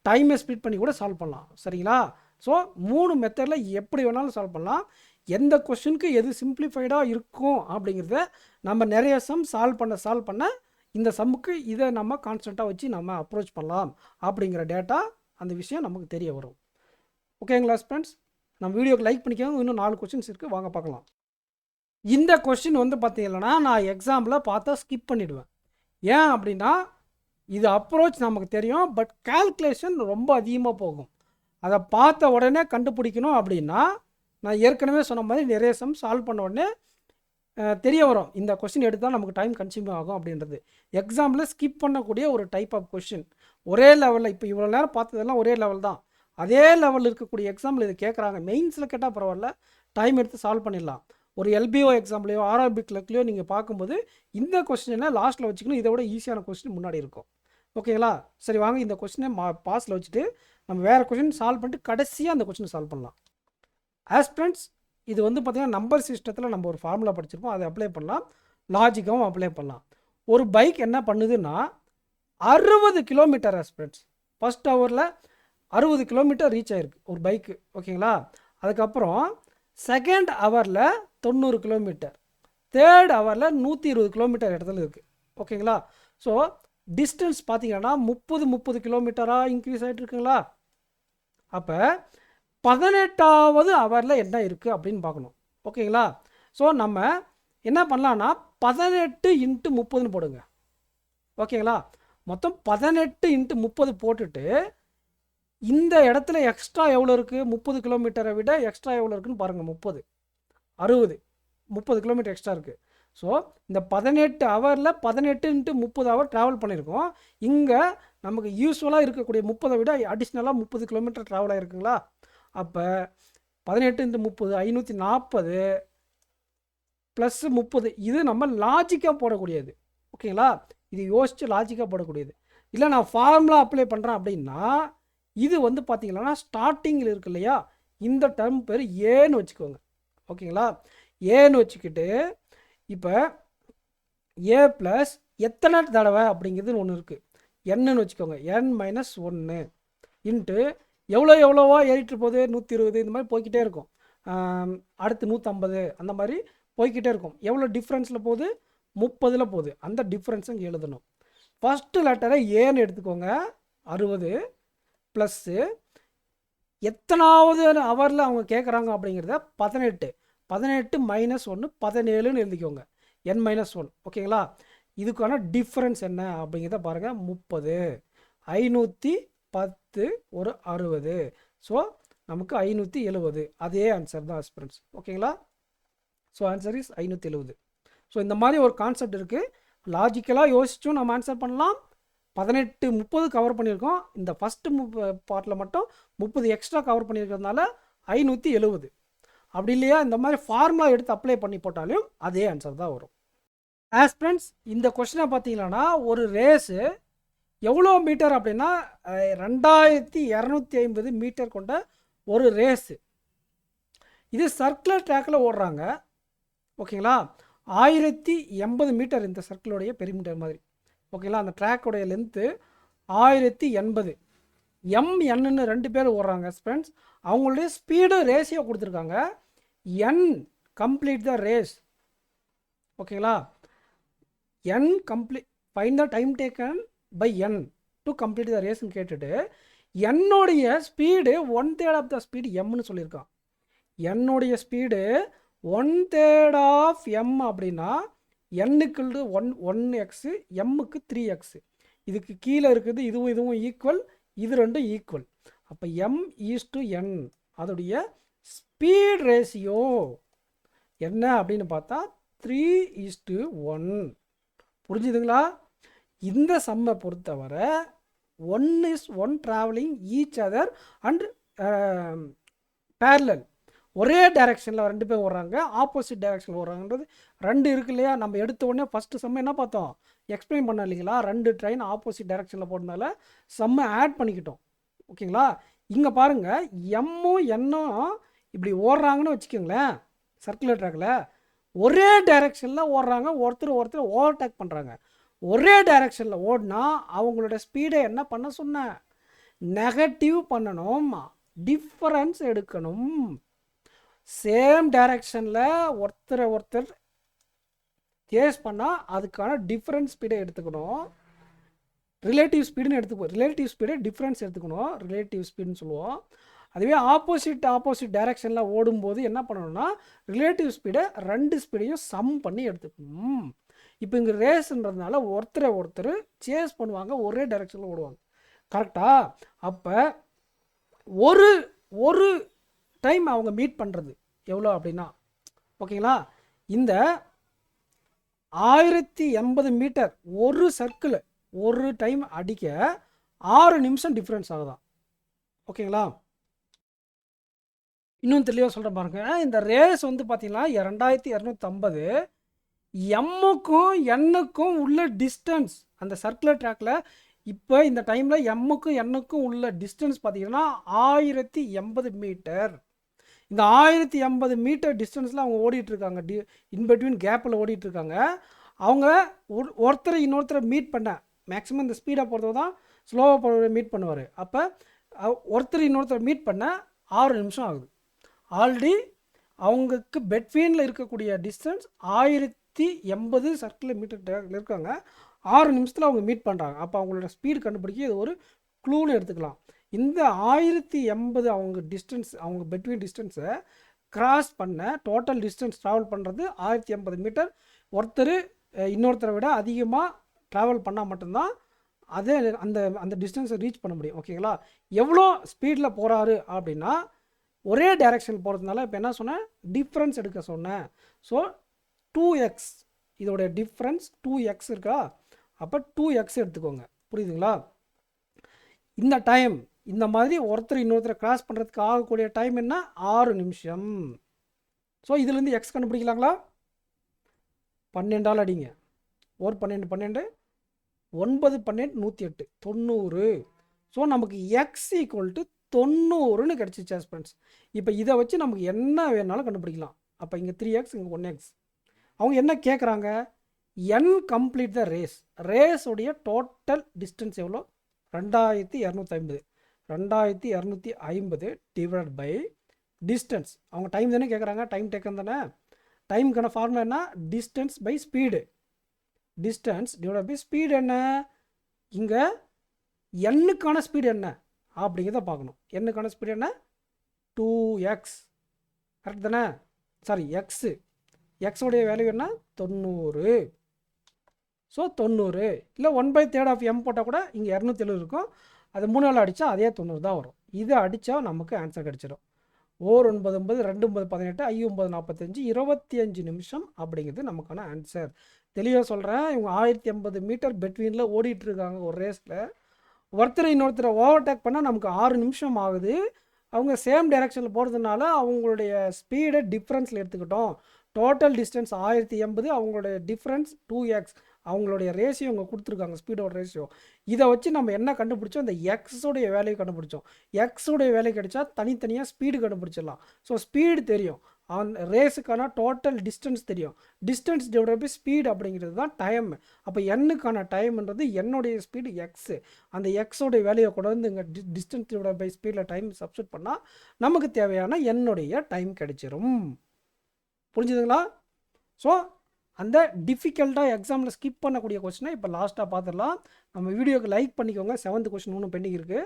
டைமை ஸ்ப்ளிட் பண்ணி கூட சால்வ் பண்ணலாம். சரிங்களா? ஸோ 3 மெத்தடில் எப்படி வேணாலும் சால்வ் பண்ணலாம். எந்த கொஸ்டினுக்கு எது சிம்பிளிஃபைடாக இருக்கும் அப்படிங்கிறத நம்ம நிறைய சம் சால்வ் பண்ண இந்த சம்முக்கு இதை நம்ம கான்ஸ்டண்ட்டாக வச்சு நம்ம அப்ரோச் பண்ணலாம் அப்படிங்கிற டேட்டா அந்த விஷயம் நமக்கு தெரிய வரும். ஓகேங்களா ஃப்ரெண்ட்ஸ்? நம்ம வீடியோக்கு லைக் பண்ணிக்கோங்க. இன்னும் 4 கொஸ்டின்ஸ் இருக்குது, வாங்க பார்க்கலாம். இந்த கொஸ்டின் வந்து பார்த்தீங்கன்னா நான் எக்ஸாம்பிள் பார்த்தா ஸ்கிப் பண்ணிவிடுவேன். ஏன் அப்படின்னா இது அப்ரோச் நமக்கு தெரியும், பட் கால்குலேஷன் ரொம்ப அதிகமாக போகும். அதை பார்த்த உடனே கண்டுபிடிக்கணும் அப்படின்னா நான் ஏற்கனவே சொன்ன மாதிரி நிறைய சம் சால்வ் பண்ண உடனே தெரிய வரும் இந்த கொஸ்டின் எடுத்தால் நமக்கு டைம் கன்சியூம் ஆகும் அப்படின்றது. எக்ஸாம்பிளில் ஸ்கிப் பண்ணக்கூடிய ஒரு டைப் ஆஃப் கொஸ்டின். ஒரே லெவலில் இப்போ இவ்வளோ நேரம் பார்த்ததெல்லாம் ஒரே லெவல் தான், அதே லெவலில் இருக்கக்கூடிய எக்ஸாம்பிள் இது கேட்குறாங்க. மெயின்ஸில் கேட்டால் பரவாயில்ல, டைம் எடுத்து சால்வ் பண்ணிடலாம். ஒரு எல்பிஓ எக்ஸாம்பிளையோ ஆர்ஆர்பி கிளர்க்லையோ நீங்கள் பார்க்கும்போது இந்த கொஸ்டினை லாஸ்ட்டில் வச்சுக்கணும், இதை விட ஈஸியான கொஸ்டின் முன்னாடி இருக்கும். ஓகேங்களா? சரி, வாங்க இந்த கொஸ்டினை பாஸில் வச்சுட்டு நம்ம வேறு கொஸ்டின் சால்வ் பண்ணிட்டு கடைசியாக அந்த கொஸ்டினை சால்வ் பண்ணலாம். ஆஸ் ஃப்ரெண்ட்ஸ், இது வந்து பார்த்திங்கன்னா நம்பர் சிஸ்டத்தில் நம்ம ஒரு ஃபார்முலா படிச்சிருப்போம், அதை அப்ளை பண்ணலாம், லாஜிக்காகவும் அப்ளை பண்ணலாம். ஒரு பைக் என்ன பண்ணுதுன்னா 60 கிலோமீட்டர் ஆஸ் ஃப்ரெண்ட்ஸ், ஃபஸ்ட் ஹவரில் 60 கிலோமீட்டர் ரீச் ஆகிருக்கு ஒரு பைக்கு. ஓகேங்களா? அதுக்கப்புறம் செகண்ட் ஹவரில் 90 கிலோமீட்டர், தேர்ட் ஹவரில் 120 கிலோமீட்டர் இடத்துல இருக்குது. ஓகேங்களா? ஸோ டிஸ்டன்ஸ் பார்த்திங்கன்னா 30 கிலோமீட்டராக இன்க்ரீஸ் ஆகிட்டு இருக்குங்களா? அப்போ 18வது ஹவரில் என்ன இருக்குது அப்படின்னு பார்க்கணும். ஓகேங்களா? ஸோ நம்ம என்ன பண்ணலான்னா 18 இன்ட்டு 30ன்னு போடுங்க. ஓகேங்களா? மொத்தம் 18 இன்ட்டு 30 போட்டுட்டு இந்த இடத்துல எக்ஸ்ட்ரா எவ்வளோ இருக்குது, 30 கிலோமீட்டரை விட எக்ஸ்ட்ரா எவ்வளோ இருக்குதுன்னு பாருங்கள். 30, 60, 30 கிலோமீட்டர் எக்ஸ்ட்ரா இருக்குது. ஸோ இந்த 18 ஹவரில் 18 × 30 ஹவர் ட்ராவல் பண்ணியிருக்கோம். இங்கே நமக்கு யூஸ்வலாக இருக்கக்கூடிய 30 விட அடிஷ்னலாக 30 கிலோமீட்டர் ட்ராவல் ஆகிருக்குங்களா. அப்போ 18 × 30 540 ப்ளஸ் 30, இது நம்ம லாஜிக்காக போடக்கூடியது. ஓகேங்களா, இது யோசித்து லாஜிக்காக போடக்கூடியது. இல்லை நான் ஃபார்முலா அப்ளை பண்ணுறேன் அப்படின்னா இது வந்து பார்த்திங்கன்னா ஸ்டார்டிங்கில் இருக்கு இல்லையா, இந்த டேர்ம் பேர் ஏன்னு வச்சுக்கோங்க. ஓகேங்களா, ஏன்னு வச்சுக்கிட்டு இப்போ ஏ ப்ளஸ் எத்தனை தடவை அப்படிங்கிறது ஒன்று இருக்குது, என்னன்னு வச்சுக்கோங்க, n-1 இன்ட்டு எவ்வளோவோ ஏறிட்டு போகுது, 120 இந்த மாதிரி போய்கிட்டே இருக்கும். அடுத்து 150 அந்த மாதிரி போய்கிட்டே இருக்கும். எவ்வளோ டிஃப்ரென்ஸில் போகுது, 30 போகுது. அந்த டிஃப்ரென்ஸை இங்கே எழுதணும். ஃபஸ்ட்டு லெட்டரை ஏன்னு எடுத்துக்கோங்க, 60 ப்ளஸ்ஸு எத்தனாவது ஹவரில் அவங்க கேட்குறாங்க அப்படிங்கிறத 18 -1 17ன்னு எழுதிக்கோங்க, n-1. ஓகேங்களா, இதுக்கான டிஃப்ரென்ஸ் என்ன அப்படிங்கிறத பாருங்கள். 30 510 ஒரு 60, ஸோ நமக்கு 570. அதே ஆன்சர் தான் ஆஸ்பிரண்ட்ஸ். ஓகேங்களா, ஸோ ஆன்சர் இஸ் 570. ஸோ இந்த மாதிரி ஒரு கான்செப்ட் இருக்குது. லாஜிக்கலாக யோசிச்சும் நம்ம ஆன்சர் பண்ணலாம். 18 30 கவர் பண்ணியிருக்கோம். இந்த ஃபஸ்ட்டு பார்ட்டில் மட்டும் 30 எக்ஸ்ட்ரா கவர் பண்ணியிருக்கிறதுனால 570. அப்படி இல்லையா இந்த மாதிரி ஃபார்முலா எடுத்து அப்ளை பண்ணி போட்டாலும் அதே ஆன்சர் தான் வரும். ஆஸ்பிரண்ட்ஸ், இந்த கொஸ்டினை பார்த்தீங்கன்னா ஒரு ரேஸு எவ்வளோ மீட்டர் அப்படின்னா 2250 மீட்டர் கொண்ட ஒரு ரேஸு. இது சர்க்குலர் ட்ராக்கில் ஓடுறாங்க. ஓகேங்களா, 1080 மீட்டர் இந்த சர்க்கிளுடைய பெரிமீட்டர் மாதிரி. ஓகேங்களா, அந்த ட்ராக்கோடைய லென்த்து 1080. MNன்னு 2 பேர் ஓடுறாங்க ஃப்ரெண்ட்ஸ். அவங்களுடைய ஸ்பீடு ரேஷியோ கொடுத்துருக்காங்க. N complete the race. ஓகேங்களா, N complete find the time taken by N to complete the ரேஸ்ன்னு கேட்டுட்டு என்னுடைய ஸ்பீடு 1/3 ஆஃப் த ஸ்பீடு எம்னு சொல்லியிருக்கான். என்னுடைய ஸ்பீடு 1/3 ஆஃப் M அப்படின்னா Nக்கு 1x, Mக்கு 3x. இதுக்கு கீழே இருக்குது இதுவும் ஈக்குவல், இது ரெண்டும் ஈக்குவல். அப்போ M/N அதோடைய ஸ்பீட் ரேஷியோ என்ன அப்படின்னு பார்த்தா 3:1. புரிஞ்சுதுங்களா? இந்த சம்மை பொறுத்தவரை 1:1 travelling each other and parallel. ஒரே டைரெக்ஷனில் 2 பேர் ஓடுறாங்க, ஆப்போசிட் டைரெக்ஷனில் ஓடுறாங்கன்றது 2 இருக்கு இல்லையா. நம்ம எடுத்த உடனே ஃபஸ்ட்டு சம்மை என்ன பார்த்தோம், எக்ஸ்பிளைன் பண்ண இல்லைங்களா. 2 ட்ரெயின் ஆப்போசிட் டைரெக்ஷனில் போடுறதுனால சம்மை ஆட் பண்ணிக்கிட்டோம். ஓகேங்களா, இங்கே பாருங்கள் எம்மும் என்னும் இப்படி ஓடுறாங்கன்னு வச்சுக்கோங்களேன். சர்க்குலர் ட்ராக்கில் ஒரே டைரெக்ஷனில் ஓடுறாங்க, ஒருத்தர் ஓவர்டேக் பண்ணுறாங்க. ஒரே டைரெக்ஷனில் ஓடினா அவங்களோட ஸ்பீடை என்ன பண்ண சொன்னேன், நெகட்டிவ் பண்ணணும், டிஃபரன்ஸ் எடுக்கணும். சேம் டைரெக்ஷனில் ஒருத்தர் சேஸ் பண்ணால் அதுக்கான டிஃப்ரென்ஸ் ஸ்பீடை எடுத்துக்கணும். ரிலேட்டிவ் ஸ்பீடுன்னு எடுத்துக்குவோம். ரிலேட்டிவ் ஸ்பீடை டிஃப்ரென்ஸ் எடுத்துக்கணும், ரிலேட்டிவ் ஸ்பீடுன்னு சொல்லுவோம். அதுவே ஆப்போசிட் டைரெக்ஷனில் ஓடும்போது என்ன பண்ணணும்னா ரிலேட்டிவ் ஸ்பீடை 2 ஸ்பீடையும் சம் பண்ணி எடுத்துக்கணும். இப்போ இங்கே ரேஸ்ன்றதுனால ஒருத்தர் சேஸ் பண்ணுவாங்க, ஒரே டைரெக்ஷனில் ஓடுவாங்க. கரெக்டா? அப்போ ஒரு டைம் அவங்க மீட் பண்ணுறது எவ்வளோ அப்படின்னா, ஓகேங்களா, இந்த 1080 மீட்டர் ஒரு சர்க்கிள் ஒரு டைம் அடிக்க 6 நிமிஷம் டிஃப்ரென்ஸ் ஆகுதான். ஓகேங்களா, இன்னும் தெளிவாக சொல்கிறேன் பாருங்க. இந்த ரேஸ் வந்து பார்த்தீங்கன்னா 2250 எம்முக்கும் என்னுக்கும் உள்ள டிஸ்டன்ஸ் அந்த சர்க்குலர் ட்ராக்கில். இப்போ இந்த டைமில் எம்முக்கும் என்னுக்கும் உள்ள டிஸ்டன்ஸ் பார்த்தீங்கன்னா 1080 மீட்டர். இந்த 1080 மீட்டர் டிஸ்டன்ஸில் அவங்க ஓடிட்டுருக்காங்க, இன்பிட்வீன் கேப்பில் ஓடிட்டுருக்காங்க. அவங்க ஒருத்தரை இன்னொருத்தரை மீட் பண்ண மேக்ஸிமம் இந்த ஸ்பீடாக போகிறத தான் ஸ்லோவாக போகிறத மீட் பண்ணுவார். அப்போ ஒருத்தர் இன்னொருத்தரை மீட் பண்ண 6 நிமிஷம் ஆகுது. ஆல்ரெடி அவங்களுக்கு பெட்வீனில் இருக்கக்கூடிய டிஸ்டன்ஸ் 1080 சர்க்குலர் மீட்டர் இருக்காங்க. 6 நிமிஷத்தில் அவங்க மீட் பண்ணுறாங்க. அப்போ அவங்களோட ஸ்பீடு கண்டுபிடிக்க இது ஒரு க்ளூன்னு எடுத்துக்கலாம். இந்த 1080 அவங்க டிஸ்டன்ஸ், அவங்க பெட்வீன் டிஸ்டன்ஸை கிராஸ் பண்ண டோட்டல் டிஸ்டன்ஸ் ட்ராவல் பண்ணுறது 1080 மீட்டர். ஒருத்தர் இன்னொருத்தரை விட அதிகமாக ட்ராவல் பண்ணால் மட்டும்தான் அதே அந்த அந்த டிஸ்டன்ஸை ரீச் பண்ண முடியும். ஓகேங்களா? எவ்வளோ ஸ்பீடில் போகிறாரு அப்படின்னா ஒரே டைரெக்ஷன் போகிறதுனால இப்போ என்ன சொன்னேன், டிஃப்ரென்ஸ் எடுக்க சொன்னேன். ஸோ 2x, இதோடைய டிஃப்ரென்ஸ் 2x இருக்கா, அப்போ 2x எடுத்துக்கோங்க. புரியுதுங்களா? இந்த டைம் இந்த மாதிரி ஒருத்தர் இன்னொருத்தரை கிராஸ் பண்ணுறதுக்கு ஆகக்கூடிய டைம் என்ன, 6 நிமிஷம். ஸோ இதுலேருந்து எக்ஸ் கண்டுபிடிக்கலாங்களா? 12 அடிங்க. 12 9 12 108 90. ஸோ நமக்கு எக்ஸ் ஈக்குவல் டு 90ன்னு கிடச்சிச்சு ஃப்ரெண்ட்ஸ். இப்போ இதை வச்சு நமக்கு என்ன வேணாலும் கண்டுபிடிக்கலாம். அப்போ இங்கே 3x, இங்கே 1x. அவங்க என்ன கேட்குறாங்க, என் கம்ப்ளீட் த ரேஸ். ரேஸோடைய டோட்டல் டிஸ்டன்ஸ் எவ்வளோ, 2250. 2250 டிவைட் பை டிஸ்டன்ஸ். அவங்க டைம் தானே கேட்குறாங்க, டைம் டேக்கன் தானே. டைமுக்கான ஃபார்முலா என்ன, distance by speed. Distance divide by speed என்ன, இங்கே எண்ணுக்கான ஸ்பீடு என்ன அப்படிங்கிறத பார்க்கணும். எண்ணுக்கான ஸ்பீடு என்ன, 2x. கரெக்ட் தானே? Sorry, x. எக்ஸோடைய வேல்யூ என்ன, 90. ஸோ 90 இல்லை 1/3 போட்டால் கூட இங்கே 270 இருக்கும். அது 3 அடித்தா அதே 90 தான் வரும். இதை அடித்தா நமக்கு ஆன்சர் கிடச்சிடும். 9 9 2 9 18 5 9 45 25 நிமிஷம் அப்படிங்கிறது நமக்கான ஆன்சர். தெளிவாக சொல்கிறேன், இவங்க 1050 மீட்டர் பெட்வீனில் ஓடிட்டுருக்காங்க ஒரு ரேஸில். ஒருத்தர் இன்னொருத்தரை ஓவர்டேக் பண்ணால் நமக்கு 6 நிமிஷம் ஆகுது. அவங்க சேம் டைரெக்ஷனில் போகிறதுனால அவங்களுடைய ஸ்பீடை டிஃப்ரென்ஸில் எடுத்துக்கிட்டோம். டோட்டல் டிஸ்டன்ஸ் 1080, அவங்களுடைய டிஃப்ரென்ஸ் 2x. அவங்களுடைய ரேஷியோ அவங்க கொடுத்துருக்காங்க, ஸ்பீடோட ரேஷியோ. இதை வச்சு நம்ம என்ன கண்டுபிடிச்சோம், இந்த எக்ஸோடைய வேல்யூ கண்டுபிடிச்சோம். எக்ஸோடைய வேல்யூ கிடைச்சா தனித்தனியாக ஸ்பீடு கண்டுபிடிச்சிடலாம். ஸோ ஸ்பீடு தெரியும், அந்த ரேஸுக்கான டோட்டல் டிஸ்டன்ஸ் தெரியும். டிஸ்டன்ஸ் டிவைட் பை ஸ்பீடு அப்படிங்கிறது தான் டைம். அப்போ எண்ணுக்கான டைம்ன்றது என்னுடைய ஸ்பீடு எக்ஸு. அந்த எக்ஸோடைய வேல்யூவை கொண்டு வந்து இங்கே டிஸ்டன்ஸ் டிவைட் பை ஸ்பீடில் டைம் சப்ஸ்டிட் பண்ணால் நமக்கு தேவையான என்னுடைய டைம் கிடைச்சிரும். புரிஞ்சுதுங்களா? ஸோ அந்த டிஃபிகல்ட்டாக எக்ஸாமில் ஸ்கிப் பண்ணக்கூடிய கொஸ்டினை இப்போ லாஸ்ட்டாக பார்த்துடலாம். நம்ம வீடியோக்கு லைக் பண்ணிக்கோங்க. 7th கொஸ்டின் ஒன்றும் பெண்டிங் இருக்குது,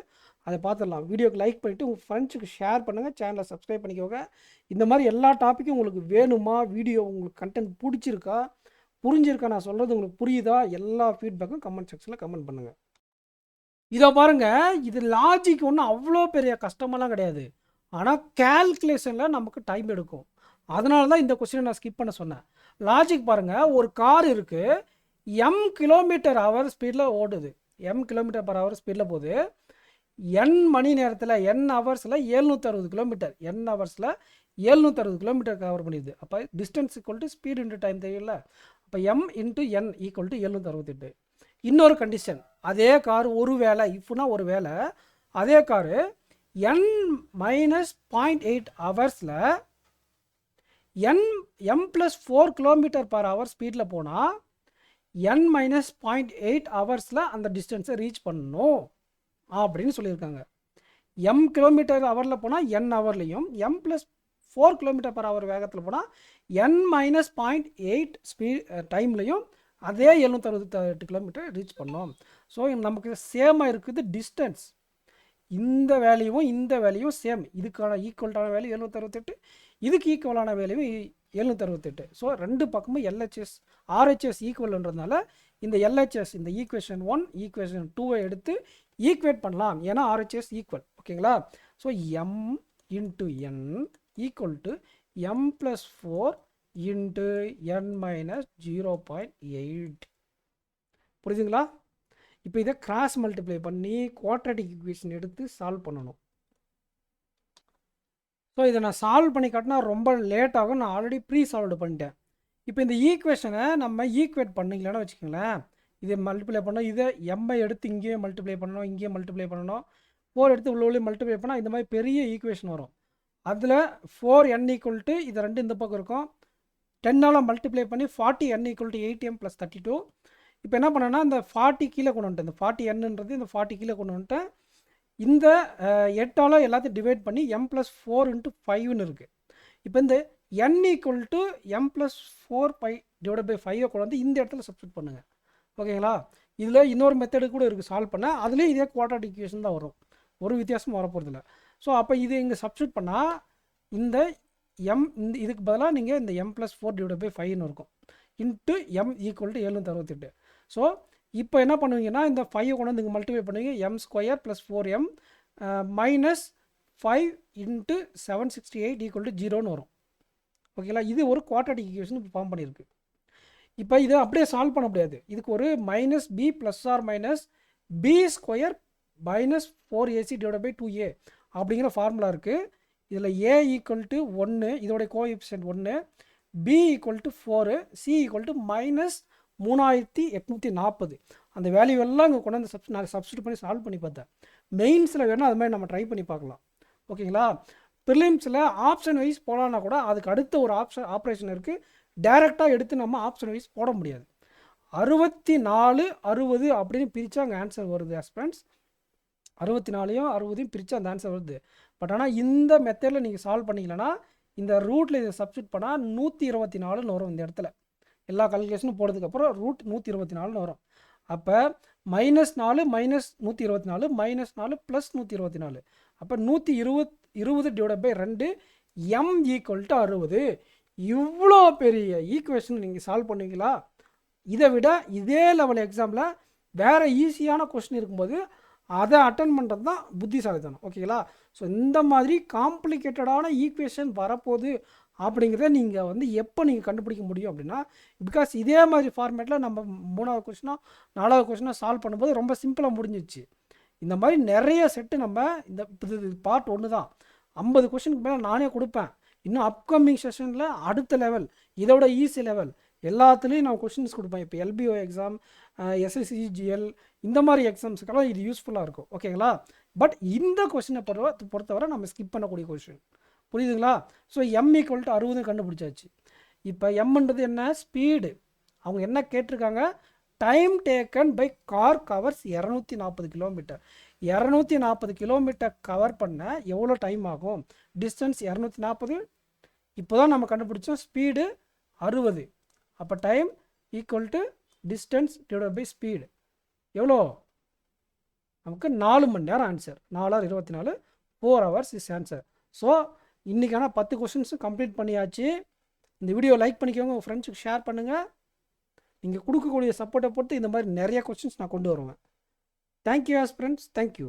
அதை பார்த்துடலாம். வீடியோக்கு லைக் பண்ணிவிட்டு உங்கள் ஃப்ரெண்ட்ஸுக்கு ஷேர் பண்ணுங்கள், சேனலை சப்ஸ்கிரைப் பண்ணிக்கோங்க. இந்த மாதிரி எல்லா டாப்பிக்கும் உங்களுக்கு வேணுமா, வீடியோ உங்களுக்கு கண்டென்ட் பிடிச்சிருக்கா, புரிஞ்சிருக்கா, நான் சொல்கிறது உங்களுக்கு புரியுதா, எல்லா ஃபீட்பேக்கும் கமெண்ட் செக்ஷனில் கமெண்ட் பண்ணுங்கள். இதை பாருங்கள், இது லாஜிக் ஒன்றும் அவ்வளோ பெரிய கஷ்டமெல்லாம் கிடையாது. ஆனால் கேல்குலேஷனில் நமக்கு டைம் எடுக்கும். அதனால தான் இந்த கொஸ்டினை நான் ஸ்கிப் பண்ண சொன்னேன். லாஜிக் பாருங்கள், ஒரு கார் இருக்குது, m km/h ஸ்பீடில் ஓடுது. m km/h ஸ்பீடில் போகுது. n மணி நேரத்தில், n ஹவர்ஸில் 760 கிலோமீட்டர், n ஹவர்ஸில் 760 கிலோமீட்டர் கவர் பண்ணிடுது. அப்போ distance equal to speed into time தெரியல. அப்போ m × n ஈக்குவல் டு 768. இன்னொரு கண்டிஷன், அதே கார் ஒரு வேலை, இஃப்னா ஒரு வேலை, அதே காரு n - 0.8 ஹவர்ஸில் m+4 km/h ஸ்பீடில் போனால் n - 0.8 ஹவர்ஸில் அந்த டிஸ்டன்ஸை ரீச் பண்ணணும் அப்படின்னு சொல்லியிருக்காங்க. m km/h போனால் n ஹவர்லையும், m+4 km/h வேகத்தில் போனால் n - 0.8 டைம்லையும் அதே 768 கிலோமீட்டர் ரீச் பண்ணோம். ஸோ நமக்கு சேமாக இருக்குது டிஸ்டன்ஸ். இந்த வேல்யூவும் இந்த வேல்யூவும் சேம். இதுக்கான ஈக்குவல்டான வேல்யூ 768, இதுக்கு ஈக்குவலான வேல்யூ 768. ஸோ ரெண்டு பக்கமும் எல்ஹெச்எஸ் ஆர்ஹெச்எஸ் ஈக்குவல்ன்றதுனால இந்த எல்ஹெச்எஸ், இந்த ஈக்குவேஷன் 1 ஈக்குவேஷன் 2 எடுத்து ஈக்குவேட் பண்ணலாம். ஏன்னா ஆர்ஹெச்எஸ் ஈக்குவல். ஓகேங்களா? So m × n equal to m+4 × n - 0.8. புரியுதுங்களா? இப்போ இதை கிராஸ் மல்டிப்ளை பண்ணி குவாட்ராட்டிக் ஈக்குவேஷன் எடுத்து சால்வ் பண்ணணும். ஸோ இதை நான் சால்வ் பண்ணி காட்டினா ரொம்ப லேட் ஆகும். நான் ஆல்ரெடி ப்ரீ சால்வ்டு பண்ணிட்டேன். இப்போ இந்த ஈக்குவேஷனை நம்ம ஈக்குவேட் பண்ணிக்கலான்னு வச்சுக்கோங்களேன். இதை மல்டிப்ளை பண்ணோம், இதை எம்ஐ எடுத்து இங்கேயே மல்டிப்ளை பண்ணணும், இங்கேயே மல்டிப்ளை பண்ணணும், 4 எடுத்து உள்ளே மல்டிப்ளை பண்ணால் இந்த மாதிரி பெரிய ஈக்குவேஷன் வரும். அதில் 4n ஈக்குவல் இது ரெண்டு இந்த பக்கம் இருக்கும். 10ஆல் மல்டிப்ளை பண்ணி 40n ஈக்குவல் டு 8m + 32. இப்போ என்ன பண்ணேன்னா இந்த 40 கீழே கொண்டு வந்துட்டேன். இந்த 40nன்றது இந்த 40 கீழே கொண்டு வந்துட்டேன். இந்த 8ஆல் எல்லாத்தையும் டிவைட் பண்ணி m+4 × 5ன்னு இருக்குது. இப்போ இந்த n equal to m+4 divide by 5 கொண்டு வந்து இந்த இடத்துல சப்ஸ்டிட் பண்ணுங்கள். ஓகேங்களா? இதில் இன்னொரு மெத்தடு கூட இருக்குது சால்வ் பண்ண. அதுலேயும் இதே குவாட்ராட்டிக் ஈக்குவேஷன் தான் வரும், ஒரு வித்தியாசமும் வரப்போகிறதில்ல. ஸோ அப்போ இது இங்கே சப்ஸ்டிட் பண்ணால் இந்த இதுக்கு பதிலாக நீங்கள் இந்த m+4 டிவைட் பை 5ன்னு இருக்கும் into m equal to 768. So இப்போ என்ன பண்ணுவீங்கன்னா இந்த 5 கொண்டு வந்து இங்கே மல்டிப்ளை பண்ணுவீங்க m square plus 4m minus 5 into 768 equal to 0ன்னு வரும். ஓகேங்களா, இது ஒரு குவாட்ராட்டிக் ஈக்குவேஷன் ஃபார்ம் பண்ணியிருக்கு. இப்போ இதை அப்படியே சால்வ் பண்ண முடியாது. இதுக்கு ஒரு minus B plus or minus B square minus 4ac divide by 2a அப்படிங்கிற ஃபார்முலா இருக்குது. இதில் a ஈக்குவல் டு 1, இதோடைய coefficient 1, b equal to 4, c equal to minus 3840. அந்த வேல்யூ எல்லாம் இங்கே கொண்டு வந்து நான் சப்ஸ்டியூட் பண்ணி சால்வ் பண்ணி பார்த்தேன். மெயின்ஸில் வேணால் அது மாதிரி நம்ம ட்ரை பண்ணி பார்க்கலாம். ஓகேங்களா, ப்ரிலிம்ஸில் ஆப்ஷன் வைஸ் போகலான்னா கூட அதுக்கு அடுத்த ஒரு ஆப்ரேஷன் இருக்குது. டைரெக்டாக எடுத்து நம்ம ஆப்ஷன் வைஸ் போட முடியாது. 64 60 அப்படின்னு பிரித்தா அங்கே ஆன்சர் வருது ஆஸ்பிரண்ட்ஸ். 64யும் 60யும் பிரித்து அந்த ஆன்சர் வருது. பட் ஆனால் இந்த மெத்தடில் நீங்கள் சால்வ் பண்ணிக்கலன்னா இந்த ரூட்டில் இதை சப்ஸ்டியூட் பண்ணால் 124ன்னு வரும். இந்த இடத்துல எல்லா கால்குலேஷனும் போடுறதுக்கப்புறம் ரூட் 124ன்னு வரும். அப்போ -4 மைனஸ் 124 -4 ப்ளஸ் 124. அப்போ 120 divide by 2 m equal to 60. இவ்வளோ பெரிய ஈக்குவேஷன் நீங்கள் சால்வ் பண்ணுவீங்களா? இதை விட இதே லெவல் எக்ஸாமில் வேறு ஈஸியான கொஸ்டின் இருக்கும்போது அதை அட்டன் பண்ணுறது தான் புத்திசாலித்தனம். ஓகேங்களா, ஸோ இந்த மாதிரி காம்ப்ளிகேட்டடான ஈக்குவேஷன் வரப்போகுது அப்படிங்கிறத நீங்கள் வந்து எப்போ நீங்கள் கண்டுபிடிக்க முடியும் அப்படின்னா, பிகாஸ் இதே மாதிரி ஃபார்மேட்டில் நம்ம 3வது கொஸ்டினோ 4வது கொஸ்டினோ சால்வ் பண்ணும்போது ரொம்ப சிம்பிளாக முடிஞ்சிச்சு. இந்த மாதிரி நிறைய செட்டு நம்ம இந்த பார்ட் 1 தான். 50 கொஸ்டினுக்கு மேலே நானே கொடுப்பேன். இன்னும் அப்கமிங் செஷனில் அடுத்த லெவல் இதோட ஈஸி லெவல் எல்லாத்துலேயும் நான் கொஸ்டின்ஸ் கொடுப்பேன். இப்போ LBO எக்ஸாம், SSCGL இந்த மாதிரி எக்ஸாம்ஸுக்கெல்லாம் இது யூஸ்ஃபுல்லாக இருக்கும். ஓகேங்களா, பட் இந்த கொஸ்டினை பொறுத்தவரை நம்ம ஸ்கிப் பண்ணக்கூடிய கொஸ்டின். புரியுதுங்களா? ஸோ m ஈக்குவல் டு 60 கண்டுபிடிச்சாச்சு. இப்போ mன்றது என்ன? ஸ்பீடு. அவங்க என்ன கேட்டிருக்காங்க? Time taken by car covers 240 kilometre. 240 kilometre cover பண்ண எவ்வளோ டைம் ஆகும்? டிஸ்டன்ஸ் 240. இப்போ தான் நம்ம கண்டுபிடிச்சோம் ஸ்பீடு 60. அப்போ time equal to distance divide by speed எவ்வளோ? நமக்கு 4 மணி நேரம் answer. 4 hours 24, 4 hours is answer. So இன்றைக்கான 10 கொஸ்டின்ஸும் கம்ப்ளீட் பண்ணியாச்சு. இந்த வீடியோ லைக் பண்ணிக்கோங்க, உங்கள் ஃப்ரெண்ட்ஸுக்கு ஷேர் பண்ணுங்கள். நீங்கள் கொடுக்கக்கூடிய சப்போர்ட்டை பொறுத்து இந்த மாதிரி நிறைய கொஸ்டின்ஸ் நான் கொண்டு வருவேன். Thank you aspirants, thank you.